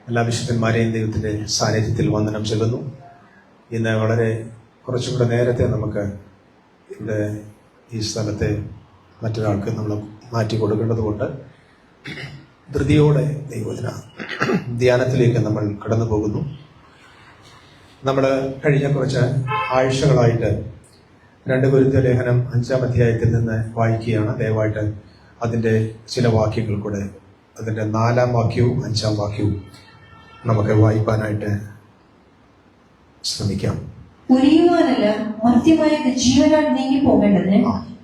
എല്ലാ വിശുദ്ധന്മാരെയും ദൈവത്തിൻ്റെ സാന്നിധ്യത്തിൽ വന്ദനം ചെല്ലുന്നു. ഇന്ന് വളരെ കുറച്ചും കൂടെ നേരത്തെ നമുക്ക് ഇവിടെ ഈ സ്ഥലത്തെ മറ്റൊരാൾക്ക് നമ്മൾ മാറ്റി കൊടുക്കേണ്ടത് കൊണ്ട് ധൃതിയോടെ ദൈവദിന ധ്യാനത്തിലേക്ക് നമ്മൾ കടന്നു പോകുന്നു. നമ്മൾ കഴിഞ്ഞ കുറച്ച് ആഴ്ചകളായിട്ട് 2 കൊരിന്ത്യർ ലേഖനം 5-ാം അധ്യായത്തിൽ നിന്ന് വായിക്കുകയാണ്. ദയവായിട്ട് അതിൻ്റെ ചില വാക്യങ്ങൾ കൂടെ, അതിൻ്റെ 4-ാം വാക്യവും 5-ാം വാക്യവും നമുക്ക് വായിക്കാനായിട്ട് ശ്രമിക്കാം. ഉരിയുവാനല്ല മർത്യമായ ജീവനാൽ നീങ്ങി പോകേണ്ടതിന്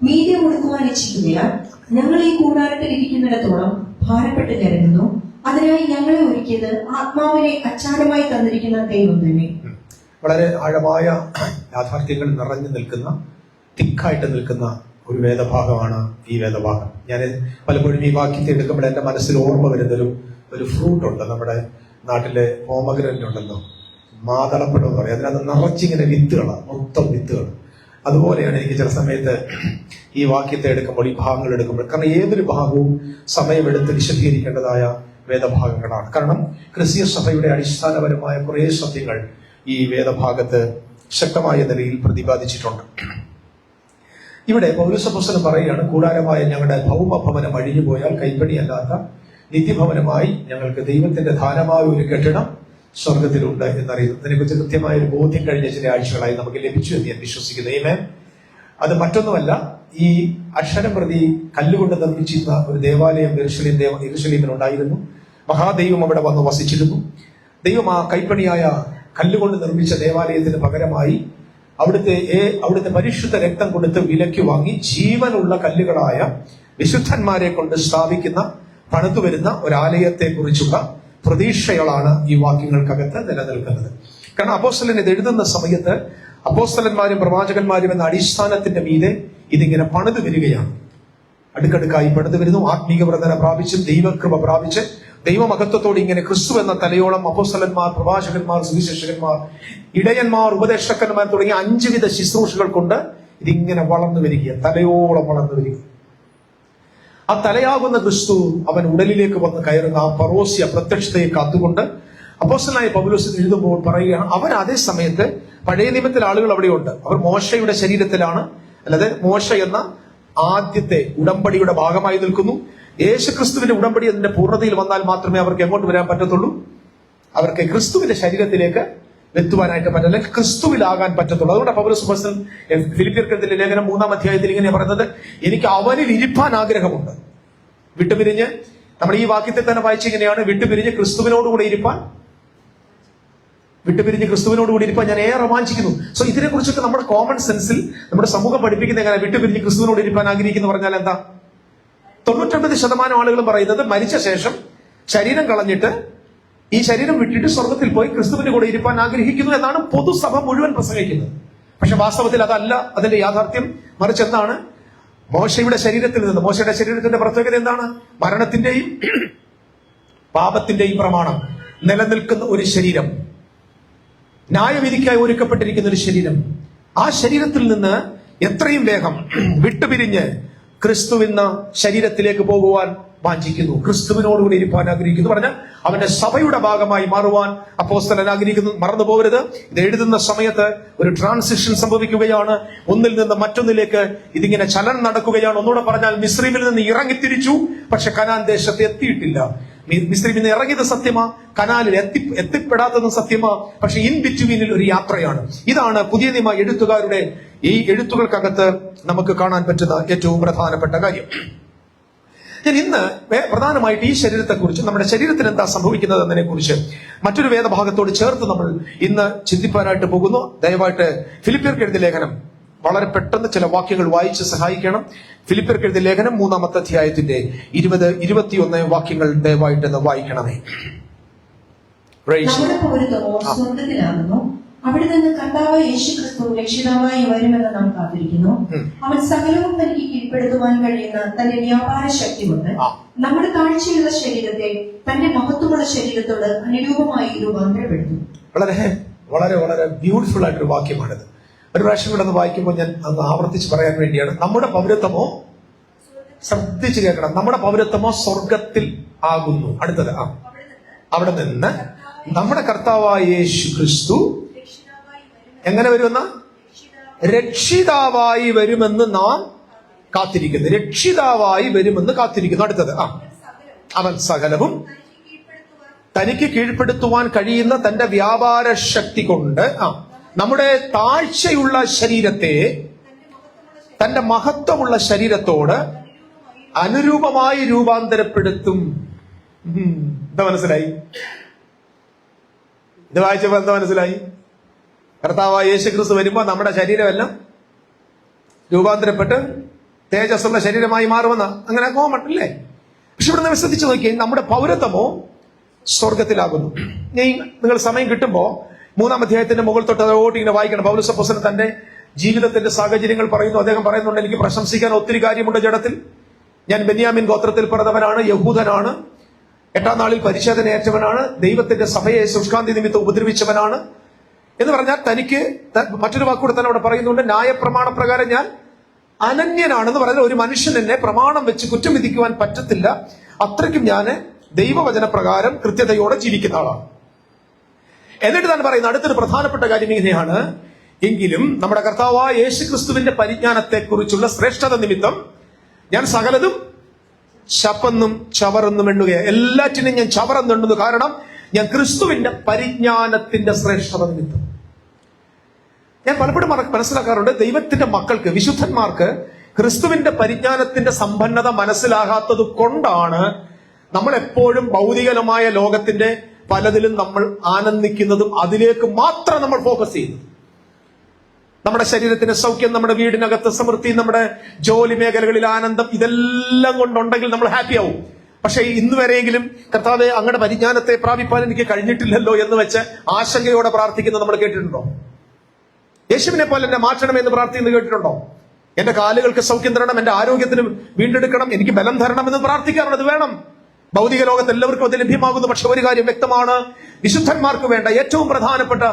മീതെ കൊടുക്കുവാൻ ഇച്ഛിക്കുകയാൽ ഞങ്ങൾ ഈ കൂടാരത്തിൽ ഇരിക്കുന്നിടത്തോളം ഭാരപ്പെട്ട് കരുതുന്നു. അതിനായി ഞങ്ങളെ ഒരുക്കിയത് ആത്മാവിനെ അച്ചാരമായി തന്നിരിക്കുന്ന ദൈവം തന്നെ. വളരെ ആഴമായ യാഥാർത്ഥ്യങ്ങൾ നിറഞ്ഞു നിൽക്കുന്ന, തിക്കായിട്ട് നിൽക്കുന്ന ഒരു വേദഭാഗമാണ് ഈ വേദഭാഗം. ഞാൻ പലപ്പോഴും ഈ വാക്യത്തെ എടുക്കുമ്പോൾ എൻ്റെ മനസ്സിൽ ഓർമ്മ വരുന്നൊരു ഫ്രൂട്ട് ഉണ്ട്. നമ്മുടെ നാട്ടിലെ പോമഗ്രനറ്റ് ഉണ്ടല്ലോ, മാതളപ്പഴം എന്ന് പറയും. അതിനകത്ത് നിറച്ചിങ്ങനെ വിത്തുകളാണ്, മൊത്തം വിത്തുകൾ. അതുപോലെയാണ് എനിക്ക് ചില സമയത്ത് ഈ വാക്യത്തെ എടുക്കുമ്പോൾ, ഈ ഭാഗങ്ങൾ എടുക്കുമ്പോൾ, കാരണം ഏതൊരു ഭാഗവും സമയമെടുത്ത് വിശദീകരിക്കേണ്ടതായ വേദഭാഗങ്ങളാണ്. കാരണം ക്രിസ്തീയ സഭയുടെ അടിസ്ഥാനപരമായ കുറേ സത്യങ്ങൾ ഈ വേദഭാഗത്ത് ശക്തമായ നിലയിൽ പ്രതിപാദിച്ചിട്ടുണ്ട്. ഇവിടെ പൗലോസ് അപ്പോസ്തലൻ പറയുകയാണ്, കൂടാരമായ ഞങ്ങളുടെ ഭൗമഭവനം അഴിഞ്ഞു പോയാൽ കൈപ്പണിയല്ലാത്ത നിത്യഭവനമായി ഞങ്ങൾക്ക് ദൈവത്തിന്റെ ദാനമായ ഒരു കെട്ടിടം സ്വർഗത്തിലുണ്ട് എന്നറിയുന്നു. അതിനെക്കുറിച്ച് കൃത്യമായ ഒരു ബോധ്യം കഴിഞ്ഞ ചില ആഴ്ചകളായി നമുക്ക് ലഭിച്ചു എന്ന് ഞാൻ വിശ്വസിക്കുന്നു. ആമേൻ. അത് മറ്റൊന്നുമല്ല, ഈ അക്ഷരം പ്രതി കല്ലുകൊണ്ട് നിർമ്മിച്ചിരുന്ന ഒരു ദേവാലയം യെരൂശലേമിലുണ്ടായിരുന്നു. മഹാദൈവം അവിടെ വന്ന് വസിച്ചിരുന്നു. ദൈവം ആ കൈപ്പണിയായ കല്ലുകൊണ്ട് നിർമ്മിച്ച ദേവാലയത്തിന് പകരമായി അവിടുത്തെ പരിശുദ്ധ രക്തം കൊടുത്ത് വിലയ്ക്ക് വാങ്ങി ജീവനുള്ള കല്ലുകളായ വിശുദ്ധന്മാരെ കൊണ്ട് സ്ഥാപിക്കുന്ന, പണിതു വരുന്ന ഒരാലയത്തെ കുറിച്ചുള്ള പ്രതീക്ഷകളാണ് ഈ വാക്യങ്ങൾക്കകത്ത് നിലനിൽക്കുന്നത്. കാരണം അപ്പോസ്തലൻ ഇത് എഴുതുന്ന സമയത്ത് അപ്പോസ്തലന്മാരും പ്രവാചകന്മാരും എന്ന അടിസ്ഥാനത്തിന്റെ മീതെ ഇതിങ്ങനെ പണിതു വരികയാണ്. അടുക്കടുക്കായി പണിതു വരുന്നു. ആത്മീക വ്രതന പ്രാപിച്ചും ദൈവകൃപ പ്രാപിച്ച് ദൈവമഹത്വത്തോട് ഇങ്ങനെ ക്രിസ്തു എന്ന തലയോളം അപ്പോസ്തലന്മാർ, പ്രവാചകന്മാർ, സുവിശേഷകന്മാർ, ഇടയന്മാർ, ഉപദേഷ്ടക്കന്മാർ തുടങ്ങിയ 5 വിധ ശുശ്രൂഷകൾ കൊണ്ട് ഇതിങ്ങനെ വളർന്നു വരിക, തലയോളം വളർന്നു വരിക. ആ തലയാകുന്ന ക്രിസ്തു അവൻ ഉടലിലേക്ക് വന്ന് കയറുന്ന ആ പരോസ്യ പ്രത്യക്ഷതയെ കാത്തുകൊണ്ട് അപ്പോസ്തലനായ പൗലോസ് എഴുതുമ്പോൾ പറയുകയാണ്, അവൻ അതേ സമയത്ത് പഴയ നിയമത്തിലെ ആളുകൾ അവിടെയുണ്ട്. അവർ മോശയുടെ ശരീരത്തിലാണ്, അല്ലാതെ മോശ എന്ന ആദ്യത്തെ ഉടമ്പടിയുടെ ഭാഗമായി നിൽക്കുന്നു. യേശുക്രിസ്തുവിന്റെ ഉടമ്പടി അതിന്റെ പൂർണ്ണതയിൽ വന്നാൽ മാത്രമേ അവർക്ക് എങ്ങോട്ട് വരാൻ പറ്റത്തുള്ളൂ? അവർക്ക് ക്രിസ്തുവിന്റെ ശരീരത്തിലേക്ക് എത്തുവാനായിട്ട് പറ്റില്ല, ക്രിസ്തുവിലാകാൻ പറ്റത്തുള്ളൂ. അതുകൊണ്ട് പൗലോസ് അപ്പോസ്തലൻ ഫിലിപ്പിയർക്കെഴുതിയ ലേഖനം 3-ാം അധ്യായത്തിൽ ഇങ്ങനെ പറയുന്നത്, എനിക്ക് അവനിൽ ഇരിപ്പാൻ ആഗ്രഹമുണ്ട്. വിട്ടുപിരിഞ്ഞ്, നമ്മൾ ഈ വാക്യത്തെ തന്നെ വായിച്ചിങ്ങനെയാണ്, വിട്ടുപിരിഞ്ഞ് ക്രിസ്തുവിനോടുകൂടെ ഇരിപ്പാൻ ഞാൻ ഏറെ രോമാഞ്ചിക്കുന്നു. സോ ഇതിനെ കുറിച്ചൊക്കെ നമ്മുടെ കോമൺ സെൻസിൽ നമ്മുടെ സമൂഹം പഠിപ്പിക്കുന്ന എങ്ങനെ? വിട്ടുപിരിഞ്ഞ് ക്രിസ്തുവിനോട് ഇരിപ്പാൻ ആഗ്രഹിക്കുന്നു പറഞ്ഞാൽ എന്താ? 99% ആളുകളും പറയുന്നത് മരിച്ച ശേഷം ശരീരം കളഞ്ഞിട്ട് ഈ ശരീരം വിട്ടിട്ട് സ്വർഗത്തിൽ പോയി ക്രിസ്തുവിന്റെ കൂടെ ഇരിപ്പാൻ ആഗ്രഹിക്കുന്നു എന്നാണ് പൊതുസഭ മുഴുവൻ പ്രസംഗിക്കുന്നത്. പക്ഷെ വാസ്തവത്തിൽ അതല്ല അതിന്റെ യാഥാർത്ഥ്യം. മറിച്ച് എന്താണ്? മോശയുടെ ശരീരത്തിൽ നിന്ന്, മോശയുടെ ശരീരത്തിന്റെ പ്രത്യേകത എന്താണ്? മരണത്തിന്റെയും പാപത്തിന്റെയും പ്രമാണം നിലനിൽക്കുന്ന ഒരു ശരീരം, ന്യായവിധിക്കായി ഒരുക്കപ്പെട്ടിരിക്കുന്ന ഒരു ശരീരം. ആ ശരീരത്തിൽ നിന്ന് എത്രയും വേഗം വിട്ടുപിരിഞ്ഞ് ക്രിസ്തുവിന്ന ശരീരത്തിലേക്ക് പോകുവാൻ വാഞ്ചിക്കുന്നു, ക്രിസ്തുവിനോടുകൂടി ഇരിപ്പാൻ ആഗ്രഹിക്കുന്നു. പറഞ്ഞാൽ അവന്റെ സഭയുടെ ഭാഗമായി മാറുവാൻ അപ്പോസ്തലൻ ആഗ്രഹിക്കുന്നു. മറന്നു പോകരുത്, ഇത് എഴുതുന്ന സമയത്ത് ഒരു ട്രാൻസിഷൻ സംഭവിക്കുകയാണ്. ഒന്നിൽ നിന്ന് മറ്റൊന്നിലേക്ക് ഇതിങ്ങനെ ചലനം നടക്കുകയാണ്. ഒന്നുകൂടെ പറഞ്ഞാൽ, മിസ്രൈമിൽ നിന്ന് ഇറങ്ങിത്തിരിച്ചു, പക്ഷെ കനാൻ ദേശത്ത് എത്തിയിട്ടില്ല. മിസ്രൈമിൽ നിന്ന് ഇറങ്ങിയത് സത്യമാ, കനാലിൽ എത്തിപ്പെടാത്തതും സത്യമാ, പക്ഷെ ഇൻ ബിറ്റ്വീനിൽ ഒരു യാത്രയാണ്. ഇതാണ് പുതിയ നിയമ എഴുത്തുകാരുടെ ഈ എഴുത്തുകൾക്കകത്ത് നമുക്ക് കാണാൻ പറ്റുന്ന ഏറ്റവും പ്രധാനപ്പെട്ട കാര്യം. ഞാൻ ഇന്ന് പ്രധാനമായിട്ട് ഈ ശരീരത്തെക്കുറിച്ച്, നമ്മുടെ ശരീരത്തിന് എന്താ സംഭവിക്കുന്നത് എന്നതിനെ കുറിച്ച് മറ്റൊരു വേദഭാഗത്തോട് ചേർത്ത് നമ്മൾ ഇന്ന് ചിന്തിപ്പാനായിട്ട് പോകുന്നു. ദയവായിട്ട് ഫിലിപ്പിയർക്ക് എഴുതിയ ലേഖനം വളരെ പെട്ടെന്ന് ചില വാക്യങ്ങൾ വായിച്ച് സഹായിക്കണം. ഫിലിപ്പിയർക്ക് എഴുതിയ ലേഖനം 3-ാമത്തെ അധ്യായത്തിന്റെ 20-21 വാക്യങ്ങൾ ദയവായിട്ട് വായിക്കണമേ. അവിടെ നിന്ന് കർത്താവായ യേശുക്രിസ്തു രക്ഷിതാവായി വരുമെന്ന് നാം കാത്തിരിക്കുന്നു. അവൻ സകലവും തനിക്ക് കീഴ്പ്പെടുത്തുവാൻ കഴിയുന്ന തന്റെ വ്യാപാര ശക്തി കൊണ്ട് നമ്മുടെ താഴ്ചയുള്ള ശരീരത്തെ തന്റെ മഹത്വമുള്ള ശരീരത്തോട് അനുരൂപമായി രൂപാന്തരപ്പെടുത്തും. വളരെ വളരെ വളരെ ബ്യൂട്ടിഫുൾ ആയിട്ടൊരു വാക്യമാണിത്. ഒരു പ്രാവശ്യം കൂടെ ഒന്ന് വായിക്കുമ്പോൾ ഞാൻ അന്ന് ആവർത്തിച്ച് പറയാൻ വേണ്ടിയാണ്. നമ്മുടെ പൗരത്വമോ, ശ്രദ്ധിച്ചു കേൾക്കണം, നമ്മുടെ പൗരത്വമോ സ്വർഗത്തിൽ ആകുന്നു. അടുത്തത് അവിടെ നിന്ന് നമ്മുടെ കർത്താവായ യേശു ക്രിസ്തു എങ്ങനെ വരുമെന്ന രക്ഷിതാവായി വരുമെന്ന് നാം കാത്തിരിക്കുന്നു. രക്ഷിതാവായി വരുമെന്ന് കാത്തിരിക്കുന്നു. അടുത്തത് അവൻ സകലവും തനിക്ക് കീഴ്പ്പെടുത്തുവാൻ കഴിയുന്ന തന്റെ വ്യാപാര ശക്തി കൊണ്ട് നമ്മുടെ താഴ്ചയുള്ള ശരീരത്തെ തന്റെ മഹത്വമുള്ള ശരീരത്തോട് അനുരൂപമായി രൂപാന്തരപ്പെടുത്തും. എന്താ മനസ്സിലായി? ഇത് വായിച്ചപ്പോ എന്താ മനസ്സിലായി? കർത്താവായ യേശു ക്രിസ്തു വരുമ്പോ നമ്മുടെ ശരീരമെല്ലാം രൂപാന്തരപ്പെട്ട് തേജസ്സുള്ള ശരീരമായി മാറുമെന്ന് അങ്ങനെ കോമൺ അല്ലേ? പക്ഷെ ഇവിടെ നിങ്ങൾ ശ്രദ്ധിച്ചു നോക്കി, നമ്മുടെ പൗരത്വമോ സ്വർഗത്തിലാകുന്നു. നിങ്ങൾ സമയം കിട്ടുമ്പോ 3-ാം അധ്യായത്തിന്റെ മുകൾ തൊട്ട് അതോട്ട് ഇങ്ങനെ വായിക്കണം. പൗലോസ് അപ്പോസ്തലൻ തന്റെ ജീവിതത്തിന്റെ സാഹചര്യങ്ങൾ പറയുന്നു. അദ്ദേഹം പറയുന്നുണ്ട്, എനിക്ക് പ്രശംസിക്കാൻ ഒത്തിരി കാര്യമുണ്ട് ജഡത്തിൽ. ഞാൻ ബെന്യാമിൻ ഗോത്രത്തിൽ പിറന്നവനാണ്, യഹൂദനാണ്, 8-ാം നാളിൽ പരിച്ഛേദനയേറ്റവനാണ്, ദൈവത്തിന്റെ സഭയെ ശുഷ്കാന്തി നിമിത്തം ഉപദ്രവിച്ചവനാണ് എന്ന് പറഞ്ഞാൽ തനിക്ക് മറ്റൊരു വാക്കുകൂടെ തന്നെ അവിടെ പറയുന്നുണ്ട്, ന്യായപ്രമാണ പ്രകാരം ഞാൻ അനന്യനാണെന്ന് പറഞ്ഞാൽ ഒരു മനുഷ്യൻ എന്നെ പ്രമാണം വെച്ച് കുറ്റം വിധിക്കുവാൻ പറ്റത്തില്ല. അത്രയ്ക്കും ഞാൻ ദൈവവചന പ്രകാരം കൃത്യതയോടെ ജീവിക്കുന്ന ആളാണ്. എന്നിട്ട് തന്നെ പറയുന്ന അടുത്തൊരു പ്രധാനപ്പെട്ട കാര്യം ഇങ്ങനെയാണ്, എങ്കിലും നമ്മുടെ കർത്താവായ യേശു ക്രിസ്തുവിന്റെ പരിജ്ഞാനത്തെ കുറിച്ചുള്ള ശ്രേഷ്ഠത നിമിത്തം ഞാൻ സകലതും ശപ്പെന്നും ചവറെന്നും എണ്ണുകയാണ്. എല്ലാറ്റിനും ഞാൻ ചവറെന്നെണ്ണുന്നു, കാരണം ഞാൻ ക്രിസ്തുവിന്റെ പരിജ്ഞാനത്തിന്റെ ശ്രേഷ്ഠത നിമിത്തം. ഞാൻ പലപ്പോഴും മനസ്സിലാക്കാറുണ്ട്, ദൈവത്തിന്റെ മക്കൾക്ക്, വിശുദ്ധന്മാർക്ക് ക്രിസ്തുവിന്റെ പരിജ്ഞാനത്തിന്റെ സമ്പന്നത മനസ്സിലാകാത്തത് കൊണ്ടാണ് നമ്മൾ എപ്പോഴും ഭൗതികമായ ലോകത്തിന്റെ പലതിലും നമ്മൾ ആനന്ദിക്കുന്നതും അതിലേക്ക് മാത്രം നമ്മൾ ഫോക്കസ് ചെയ്യുന്നു. നമ്മുടെ ശരീരത്തിന് സൗഖ്യം, നമ്മുടെ വീടിനകത്ത് സമൃദ്ധി, നമ്മുടെ ജോലി മേഖലകളിൽ ആനന്ദം, ഇതെല്ലാം കൊണ്ടുണ്ടെങ്കിൽ നമ്മൾ ഹാപ്പി ആവും. പക്ഷെ ഇന്ന് വരെയെങ്കിലും കർത്താവേ അങ്ങയുടെ പരിജ്ഞാനത്തെ പ്രാപിപ്പാൻ എനിക്ക് കഴിഞ്ഞിട്ടില്ലല്ലോ എന്ന് വെച്ച് ആശങ്കയോടെ പ്രാർത്ഥിക്കുന്നത് നമ്മൾ കേട്ടിട്ടുണ്ടോ? യേശുവിനെ പോലെ എന്നെ മാറ്റണമെന്ന് പ്രാർത്ഥിക്കുന്നത് കേട്ടിട്ടുണ്ടോ? എന്റെ കാലുകൾക്ക് സൗഖ്യം തരണം, എന്റെ ആരോഗ്യത്തിന് വീണ്ടെടുക്കണം, എനിക്ക് ബലം തരണം എന്ന് പ്രാർത്ഥിക്കാറുണ്ട്. അത് വേണം. ഭൗതിക ലോകത്ത് എല്ലാവർക്കും അത് ലഭ്യമാകുന്നു. പക്ഷെ ഒരു കാര്യം വ്യക്തമാണ്, വിശുദ്ധന്മാർക്ക് വേണ്ട ഏറ്റവും പ്രധാനപ്പെട്ട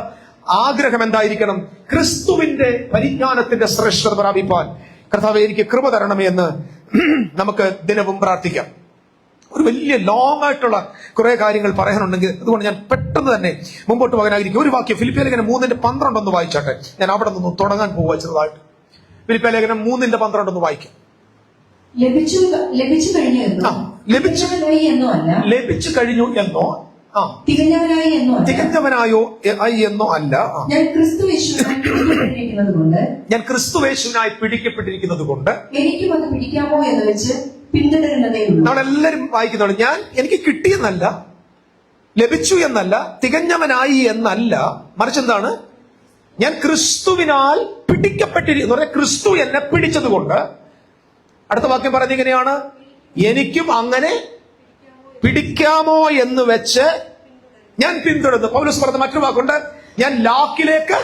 ആഗ്രഹം എന്തായിരിക്കണം? ക്രിസ്തുവിന്റെ പരിജ്ഞാനത്തിന്റെ ശ്രേഷ്ഠത പ്രാപിപ്പാൻ കർത്താവേ എനിക്ക് കൃപ തരണമേ എന്ന് നമുക്ക് ദിനവും പ്രാർത്ഥിക്കാം. ഒരു വലിയ ലോങ് ആയിട്ടുള്ള കുറെ കാര്യങ്ങൾ പറയാനുണ്ടെങ്കിൽ അതുകൊണ്ട് ഞാൻ പെട്ടെന്ന് തന്നെ മുമ്പോട്ട് പോകാനായിരിക്കും. ഒരു വാക്യം ഫിലിപ്പിയ ലേഖനം 3:12 ഒന്ന് വായിച്ചാട്ടെ. ഞാൻ അവിടെ നിന്ന് തുടങ്ങാൻ പോവുക ചെറുതായിട്ട്. ഫിലിപ്പിയ ലേഖനം 3:12 ഒന്ന് വായിക്കാം. ലഭിച്ചു കഴിഞ്ഞു എന്നോ തികഞ്ഞവനായോ എന്നോ അല്ല, ഞാൻ ക്രിസ്തുവേശുവിനായി പിടിക്കപ്പെട്ടിരിക്കുന്നത് കൊണ്ട് എനിക്കും അത് പിടിക്കാമോ എന്ന് വെച്ച് പിന്തുടരുന്നതേ ഉള്ളൂ. നമ്മളെല്ലാരും വായിക്കുന്നുണ്ട്, ഞാൻ കിട്ടിയെന്നല്ല, ലഭിച്ചു എന്നല്ല, തികഞ്ഞവനായി എന്നല്ല, മറിച്ച് എന്താണ്? ഞാൻ ക്രിസ്തുവിനാൽ പിടിക്കപ്പെട്ടിരിക്കുന്നു. ക്രിസ്തു എന്നെ പിടിച്ചതുകൊണ്ട്. അടുത്ത വാക്യം പറയുന്നത് ഇങ്ങനെയാണ്, എനിക്കും അങ്ങനെ പിടിക്കാമോ എന്ന് വെച്ച് ഞാൻ പിന്തുടരുന്നു. പൗലോസ് പറഞ്ഞ മറ്റൊരു വാക്കുണ്ട്, ഞാൻ ലാക്കിലേക്ക്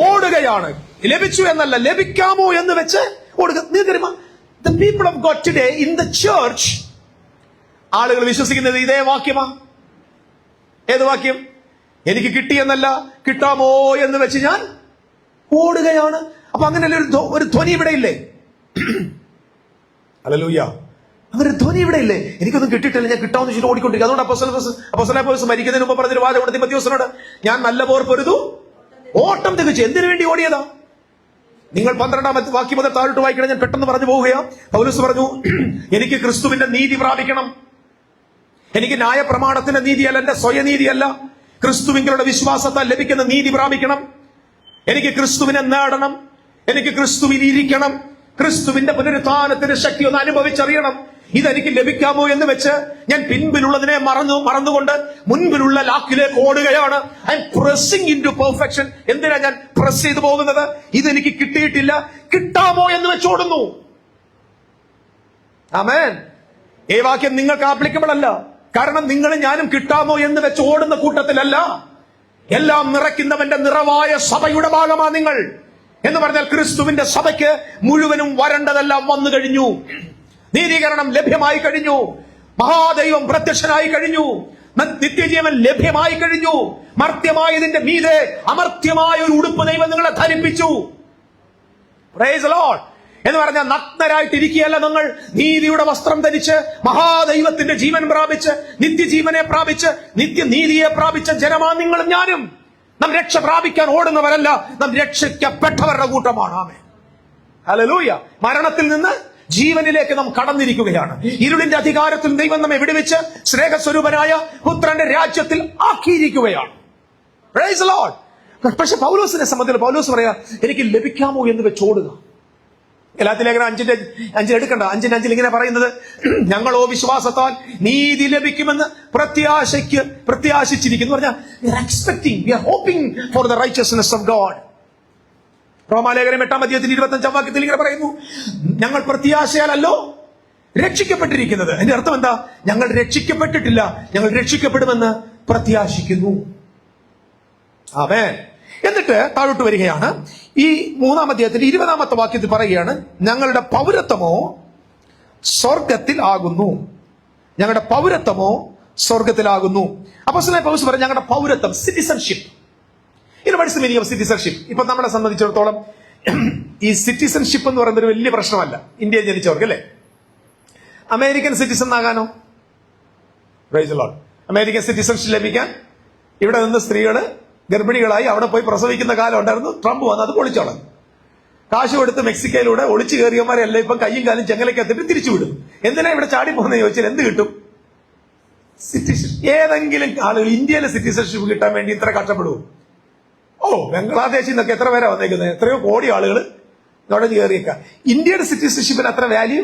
ഓടുകയാണ്. ലഭിച്ചു എന്നല്ല, ലഭിക്കാമോ എന്ന് വെച്ച് ഓടുക. നിങ്ങൾക്ക് the people of God today in the church, ആളുകൾ വിശ്വസിക്കുന്നത് ഇതേ വാക്യമാ. ഏത് വാക്യം? എനിക്ക് കിട്ടിയെന്നല്ല, കിട്ടാമോ എന്ന് വെച്ച് ഞാൻ ഓടുകയാണ്. അപ്പൊ അങ്ങനെയല്ല ഒരു ധ്വനി ഇവിടെ ഇല്ലേ? ഹല്ലേലൂയ. അങ്ങനെ ധ്വനി ഇവിടെ ഇല്ലേ? എനിക്കൊന്നും കിട്ടിയിട്ടില്ല, ഞാൻ കിട്ടാമെന്ന് വെച്ചിട്ട് ഓടിക്കൊണ്ടിരിക്കും. അതുകൊണ്ട് അപ്പോസ്തലനായ പൗലോസ് മരിക്കുന്നതിന് മുമ്പ് പറഞ്ഞൊരു വാചകമുണ്ട് തിമോഥെയോസിനോട്, ഞാൻ നല്ല പോർ പൊരുതു, ഓട്ടം തികച്ചു. എന്തിനു വേണ്ടി ഓടിയതാ? നിങ്ങൾ 12-ാം വാക്യം മുതൽ താഴോട്ട് വായിക്കണം. ഞാൻ പെട്ടെന്ന് പറഞ്ഞു പോവുകയാ. പൗലോസ് പറഞ്ഞു, എനിക്ക് ക്രിസ്തുവിന്റെ നീതി പ്രാപിക്കണം. എനിക്ക് ന്യായപ്രമാണത്തിന്റെ നീതിയല്ല, എന്റെ സ്വയനീതിയല്ല, ക്രിസ്തുവിങ്ങളുടെ വിശ്വാസത്താൽ ലഭിക്കുന്ന നീതി പ്രാപിക്കണം. എനിക്ക് ക്രിസ്തുവിനെ നേടണം, എനിക്ക് ക്രിസ്തുവിൽ ഇരിക്കണം, ക്രിസ്തുവിന്റെ പുനരുത്ഥാനത്തിന്റെ ശക്തി ഒന്ന് അനുഭവിച്ചറിയണം. ഇതെനിക്ക് ലഭിക്കാമോ എന്ന് വെച്ച് ഞാൻ പിൻപിലുള്ളതിനെ മറന്നുകൊണ്ട് മുൻപിലുള്ള ലാക്കിലേക്ക് ഓടുകയാണ്. I am pressing into perfection. എന്തിനാ ഞാൻ പ്രസ് ചെയ്തു പോകുന്നത്? ഇതെനിക്ക് കിട്ടിയിട്ടില്ല, കിട്ടാമോ എന്ന് വെച്ച് ഓടുന്നു. ആമേൻ. ഈ വാക്യം നിങ്ങൾക്ക് ആപ്ലിക്കബിൾ അല്ല. കാരണം നിങ്ങളും ഞാനും കിട്ടാമോ എന്ന് വെച്ച് ഓടുന്ന കൂട്ടത്തിലല്ല. എല്ലാം നിറയ്ക്കുന്നവന്റെ നിറവായ സഭയുടെ ഭാഗമാണ് നിങ്ങൾ. എന്ന് പറഞ്ഞാൽ ക്രിസ്തുവിന്റെ സഭയ്ക്ക് മുഴുവനും വരേണ്ടതെല്ലാം വന്നു കഴിഞ്ഞു. നീതീകരണം ലഭ്യമായി കഴിഞ്ഞു, മഹാദൈവം പ്രത്യക്ഷനായി കഴിഞ്ഞു, നിത്യജീവൻ ലഭ്യമായി കഴിഞ്ഞു. മർത്യമായതിന്റെ മീതെ അമർത്യമായ ഒരു ഉടുപ്പ് ദൈവം നിങ്ങളെ ധരിപ്പിച്ചു. Price the Lord. എന്ന് പറഞ്ഞാൽ നഗ്നരായിട്ടിരിക്കുകയല്ല നിങ്ങൾ, നീതിയുടെ വസ്ത്രം ധരിച്ച് മഹാദൈവത്തിന്റെ ജീവൻ പ്രാപിച്ച് നിത്യജീവനെ പ്രാപിച്ച് നിത്യനീതിയെ പ്രാപിച്ച ജനമാ നിങ്ങളും ഞാനും. നാം രക്ഷ പ്രാപിക്കാൻ ഓടുന്നവരല്ല, നാം രക്ഷിക്കപ്പെട്ടവരുടെ കൂട്ടമാണ്. ആമേൻ, ഹല്ലേലൂയ. മരണത്തിൽ നിന്ന് ജീവനിലേക്ക് നാം കടന്നിരിക്കുകയാണ്. ഇരുളിന്റെ അധികാരത്തിൽ ദൈവം നമ്മെ വിടുവിച്ച് സ്നേഹസ്വരൂപനായ പുത്രന്റെ രാജ്യത്തിൽ ആക്കിയിരിക്കുകയാണ്. Price the Lord. പക്ഷെ പൗലോസിനെ സംബന്ധിച്ച് പൗലോസ് പറയാ, എനിക്ക് ലഭിക്കാമോ എന്ന് വെച്ചോടുക. ഗലാത്യലേഖനം 5:5 എടുക്കണ്ട, 5:5 ഇങ്ങനെ പറയുന്നത്, ഞങ്ങളോ വിശ്വാസത്താൽ നീതി ലഭിക്കുമെന്ന് പ്രത്യാശിച്ചിരിക്കുന്നു. പറഞ്ഞാൽ we are expecting, we are hoping for the righteousness of God. റോമാലേഖനം 8:25 വാക്യത്തിൽ ഇങ്ങനെ പറയുന്നു, ഞങ്ങൾ പ്രത്യാശയാലല്ലോ രക്ഷിക്കപ്പെട്ടിരിക്കുന്നത്. അതിന്റെ അർത്ഥം എന്താ? ഞങ്ങൾ രക്ഷിക്കപ്പെട്ടിട്ടില്ല, ഞങ്ങൾ രക്ഷിക്കപ്പെടുമെന്ന് പ്രത്യാശിക്കുന്നു. ആമേൻ. എന്നിട്ട് താഴോട്ട് വരികയാണ്. ഈ 3-ാം അധ്യായത്തിൽ 20-ാമത്തെ വാക്യത്തിൽ പറയുകയാണ്, ഞങ്ങളുടെ പൗരത്വമോ സ്വർഗത്തിലാകുന്നു. ഞങ്ങളുടെ പൗരത്വമോ സ്വർഗത്തിലാകുന്നു. അപ്പോസ്തലനായ പൗലോസ് പറഞ്ഞു, ഞങ്ങളുടെ പൗരത്വം, citizenship. What's meaning of citizenship? ഇപ്പൊ നമ്മളെ സംബന്ധിച്ചിടത്തോളം ഈ സിറ്റിസൺഷിപ്പ് എന്ന് പറയുന്നത് ഒരു വലിയ പ്രശ്നമല്ല ഇന്ത്യയിൽ ജനിച്ചവർക്ക്, അല്ലേ? അമേരിക്കൻ സിറ്റിസൺ ആകാനോ? Praise the Lord. American citizenship ലഭിക്കാൻ ഇവിടെ നിന്ന് സ്ത്രീകള് ഗർഭിണികളായി അവിടെ പോയി പ്രസവിക്കുന്ന കാലം ഉണ്ടായിരുന്നു. ട്രംപ് വന്ന് അത് പൊളിച്ചോളാം. കാശ് കൊടുത്ത് മെക്സിക്കോയിലൂടെ ഒളിച്ചു കയറിയവന്മാരെല്ലാം ഇപ്പം കയ്യും കാലും ചെങ്ങലക്കെത്തിട്ട് തിരിച്ചുവിടും. എന്തിനാ ഇവിടെ ചാടി പോകുന്നത് ചോദിച്ചാൽ എന്ത് കിട്ടും? സിറ്റിസൺ. ഏതെങ്കിലും ആളുകൾ ഇന്ത്യയിലെ സിറ്റിസൺഷിപ്പ് കിട്ടാൻ വേണ്ടി ഇത്ര കഷ്ടപ്പെടുവോ? ബംഗ്ലാദേശിൽ നിന്നൊക്കെ എത്ര പേരാ വന്നേക്കുന്നത്? എത്രയോ കോടി ആളുകൾ നുഴഞ്ഞു കയറിയേക്കാം. ഇന്ത്യയുടെ സിറ്റിസൺഷിപ്പിന് അത്ര വാല്യൂ.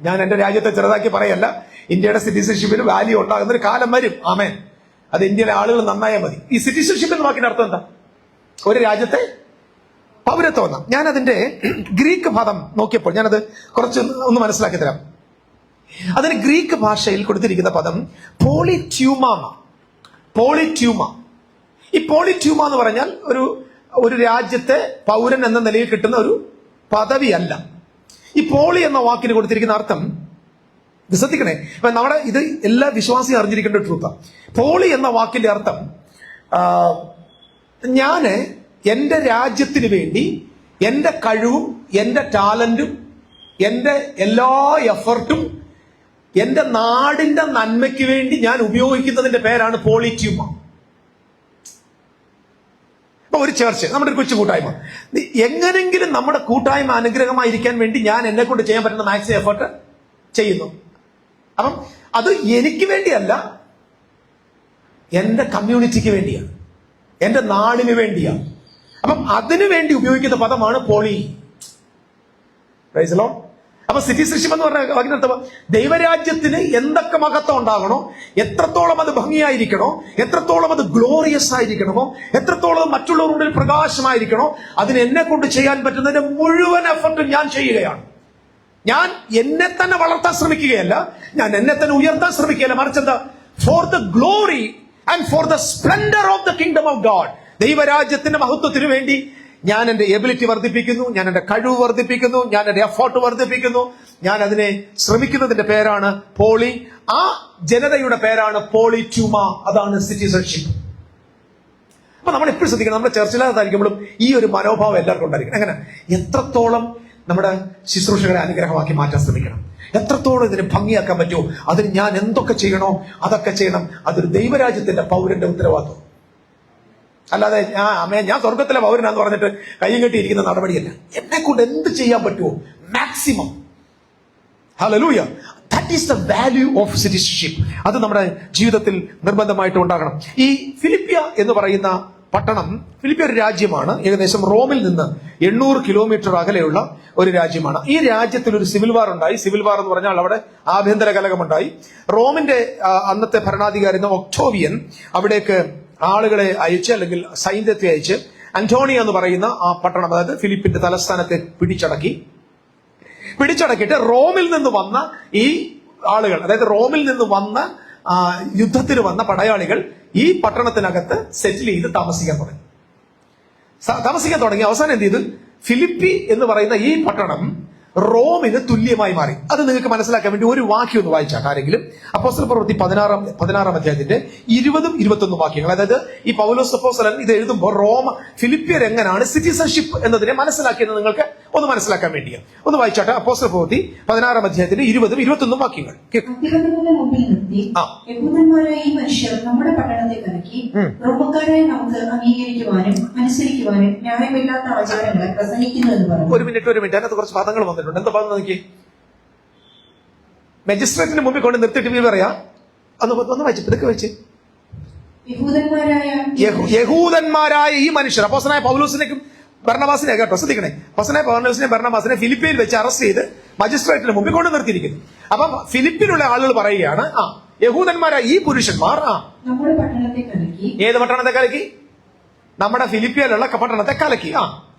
ഞാൻ എന്റെ രാജ്യത്തെ ചെറുതാക്കി പറയല്ല, ഇന്ത്യയുടെ സിറ്റിസൺഷിപ്പിന് വാല്യൂ ഉണ്ടാകുന്ന ഒരു കാലം വരും. ആമേൻ. അത് ഇന്ത്യയിലെ ആളുകൾ നന്നായാൽ മതി. ഈ സിറ്റിസൺഷിപ്പ് എന്ന് വാക്കിന്റെ അർത്ഥം എന്താ? ഒരു രാജ്യത്തെ പൗരത്വം എന്നാ. ഞാൻ അതിന്റെ ഗ്രീക്ക് പദം നോക്കിയപ്പോൾ ഞാനത് കുറച്ച് ഒന്ന് മനസ്സിലാക്കി തരാം. അതിന് ഗ്രീക്ക് ഭാഷയിൽ കൊടുത്തിരിക്കുന്ന പദം പോളിറ്റ്യൂമ. പോളിറ്റ്യൂമ. ഈ പോളിറ്റ്യൂമ എന്ന് പറഞ്ഞാൽ ഒരു രാജ്യത്തെ പൗരൻ എന്ന നിലയിൽ കിട്ടുന്ന ഒരു പദവിയല്ല. ഈ പോളി എന്ന വാക്കിന് കൊടുത്തിരിക്കുന്ന അർത്ഥം ശ്രദ്ധിക്കണേ. ഇപ്പൊ നമ്മുടെ ഇത് എല്ലാ വിശ്വാസിയും അറിഞ്ഞിരിക്കേണ്ട ട്രൂത്താണ്. പോളി എന്ന വാക്കിന്റെ അർത്ഥം, ഞാന് എന്റെ രാജ്യത്തിന് വേണ്ടി എന്റെ കഴിവും എന്റെ ടാലന്റും എന്റെ എല്ലാ എഫർട്ടും എന്റെ നാടിന്റെ നന്മയ്ക്ക് വേണ്ടി ഞാൻ ഉപയോഗിക്കുന്നതിന്റെ പേരാണ് പോളിറ്റ്യൂമ. ഒരു ചർച്ച്, നമ്മുടെ ഒരു കൊച്ചു കൂട്ടായ്മ, എങ്ങനെങ്കിലും നമ്മുടെ കൂട്ടായ്മ അനുഗ്രഹമായിരിക്കാൻ വേണ്ടി ഞാൻ എന്നെ കൊണ്ട് ചെയ്യാൻ പറ്റുന്ന മാക്സിമം എഫർട്ട് ചെയ്യുന്നു. അപ്പം അത് എനിക്ക് വേണ്ടിയല്ല, എന്റെ കമ്മ്യൂണിറ്റിക്ക് വേണ്ടിയാണ്, എന്റെ നാടിന് വേണ്ടിയാണ്. അപ്പം അതിനു വേണ്ടി ഉപയോഗിക്കുന്ന പദമാണ് പോളി. Price the Lord. അപ്പൊ സിറ്റിസൺഷിപ്പ് എന്ന് പറഞ്ഞ അതിനർത്ഥം ദൈവരാജ്യത്തിന് എന്തൊക്കെ മഹത്വം ഉണ്ടാകണോ, എത്രത്തോളം അത് ഭംഗിയായിരിക്കണോ, എത്രത്തോളം അത് ഗ്ലോറിയസ് ആയിരിക്കണമോ, എത്രത്തോളം മറ്റുള്ളവരുടെ പ്രകാശമായിരിക്കണോ, അതിന് എന്നെ കൊണ്ട് ചെയ്യാൻ പറ്റുന്നതിന്റെ മുഴുവൻ എഫർട്ടും ഞാൻ ചെയ്യുകയാണ്. ഞാൻ എന്നെ തന്നെ വളർത്താൻ ശ്രമിക്കുകയല്ല, ഞാൻ എന്നെ തന്നെ ഉയർത്താൻ ശ്രമിക്കുകയല്ല, മറിച്ച് എന്താ? For the glory and for the Splendor of the kingdom of God. ദൈവരാജ്യത്തിന്റെ മഹത്വത്തിന് വേണ്ടി ഞാൻ എന്റെ എബിലിറ്റി വർദ്ധിപ്പിക്കുന്നു, ഞാൻ എന്റെ കഴിവ് വർദ്ധിപ്പിക്കുന്നു, ഞാൻ എന്റെ എഫോർട്ട് വർദ്ധിപ്പിക്കുന്നു, ഞാൻ അതിനെ ശ്രമിക്കുന്നതിന്റെ പേരാണ് പോളി. ആ ജനതയുടെ പേരാണ് പോളിറ്റ്യൂമ. അതാണ് സിറ്റിസൺഷിപ്പ്. അപ്പൊ നമ്മൾ എപ്പോഴും ശ്രദ്ധിക്കണം, നമ്മുടെ ചർച്ചിലായിരിക്കുമ്പോഴും ഈ ഒരു മനോഭാവം എല്ലാവർക്കും ഉണ്ടായിരിക്കണം. എങ്ങനെ? എത്രത്തോളം നമ്മുടെ ശുശ്രൂഷകളെ അനുഗ്രഹമാക്കി മാറ്റാൻ ശ്രമിക്കണം, എത്രത്തോളം ഇതിനെ ഭംഗിയാക്കാൻ പറ്റുമോ അതിന് ഞാൻ എന്തൊക്കെ ചെയ്യണോ അതൊക്കെ ചെയ്യണം. അതൊരു ദൈവരാജ്യത്തിന്റെ പൗരന്റെ ഉത്തരവാദിത്വം. അല്ലാതെ ഞാൻ സ്വർഗത്തിലെ പൗരനാന്ന് പറഞ്ഞിട്ട് കയ്യും കെട്ടിയിരിക്കുന്ന നടപടിയല്ല. എന്നെ കൊണ്ട് എന്ത് ചെയ്യാൻ പറ്റുമോ maximum. Hallelujah. That is the value of citizenship. അത് നമ്മുടെ ജീവിതത്തിൽ നിർബന്ധമായിട്ട് ഉണ്ടാകണം. ഈ ഫിലിപ്പിയ എന്ന് പറയുന്ന പട്ടണം, ഫിലിപ്പിയ ഒരു രാജ്യമാണ്. ഏകദേശം റോമിൽ നിന്ന് 800 കിലോമീറ്റർ അകലെയുള്ള ഒരു രാജ്യമാണ്. ഈ രാജ്യത്തിൽ ഒരു സിവിൽ വാർ ഉണ്ടായി. സിവിൽ വാർ എന്ന് പറഞ്ഞാൽ അവിടെ ആഭ്യന്തര കലഹമുണ്ടായി. റോമിന്റെ അന്നത്തെ ഭരണാധികാരി ഒക്ടോവിയൻ അവിടേക്ക് ആളുകളെ അയച്ച്, അല്ലെങ്കിൽ സൈന്യത്തെ അയച്ച് അന്റോണിയ എന്ന് പറയുന്ന ആ പട്ടണം, അതായത് ഫിലിപ്പിന്റെ തലസ്ഥാനത്തെ പിടിച്ചടക്കിയിട്ട് റോമിൽ നിന്ന് വന്ന ഈ ആളുകൾ, അതായത് റോമിൽ നിന്ന് വന്ന യുദ്ധത്തിന് വന്ന പടയാളികൾ ഈ പട്ടണത്തിനകത്ത് സെറ്റിൽ ചെയ്ത് താമസിക്കാൻ തുടങ്ങി. അവസാനം എന്ത് ചെയ്തു? ഫിലിപ്പി എന്ന് പറയുന്ന ഈ പട്ടണം റോമിന് തുല്യമായി മാറി. അത് നിങ്ങൾക്ക് മനസ്സിലാക്കാൻ വേണ്ടി ഒരു വാക്യം ഒന്ന് വായിച്ചാൽ ആരെങ്കിലും. അപ്പോസ്തല പ്രവൃത്തി 16 അധ്യായത്തിന്റെ 20-21 വാക്യങ്ങൾ. അതായത് ഈ പൗലോസ് അപ്പോസ്തലൻ ഇത് എഴുതുമ്പോൾ ഫിലിപ്പിയർ എങ്ങനെയാണ് സിറ്റിസൺഷിപ്പ് എന്നതിനെ മനസ്സിലാക്കിയത് നിങ്ങൾക്ക് ഒന്ന് മനസ്സിലാക്കാൻ വേണ്ടിയാണ്. ഒന്ന് വായിച്ചാട്ടെ. അപ്പോസ്തല പ്രവൃത്തി 16 അധ്യായത്തിന്റെ 20-21 വാക്യങ്ങൾ. അധിപതികളുടെ മുമ്പിൽ നിർത്തി, യഹൂദന്മാരായ ഈ മനുഷ്യർ നമ്മുടെ പട്ടണത്തെ കലക്കി റോമക്കാരായ നമുക്ക് അംഗീകരിക്കുവാനും അനുസരിക്കുവാനും ന്യായമില്ലാത്ത ആചാരങ്ങളെ പ്രസംഗിക്കുന്നു എന്ന് പറഞ്ഞു. ഒരു മിനിറ്റ് അതിനകത്ത് കുറച്ച് പദങ്ങൾ വന്നിട്ടുണ്ട്. എന്താ പദം നോക്കി? മജിസ്ട്രേറ്റിന് മുമ്പിൽ കൊണ്ട് നിർത്തിയിട്ട് ഇവർ പറയാ, ഒന്ന് വായിച്ചു ഇതൊക്കെ വെച്ച്, യഹൂദന്മാരായ ഈ മനുഷ്യർ. അപ്പോസ്തലനായ പൗലോസിനേക്കും ബർന്നബാസിനെ കേട്ടോ, ശ്രദ്ധിക്കണേ. അപ്പോസ്തലനായ പൗലോസിനെ ബർന്നബാസിനെ ഫിലിപ്പിയിൽ വെച്ച് അറസ്റ്റ് ചെയ്ത് മജിസ്ട്രേറ്റിന് മുമ്പിൽ കൊണ്ട് നിർത്തിയിരിക്കുന്നു. അപ്പം ഫിലിപ്പിലുള്ള ആളുകൾ പറയുകയാണ്, യഹൂദന്മാരായ ഈ പുരുഷന്മാർ നമ്മുടെ പട്ടണത്തെ കലക്കി. ഏത് പട്ടണത്തെ കലക്കി? നമ്മുടെ ഫിലിപ്പിയിലുള്ള പട്ടണത്തെ കലക്കി.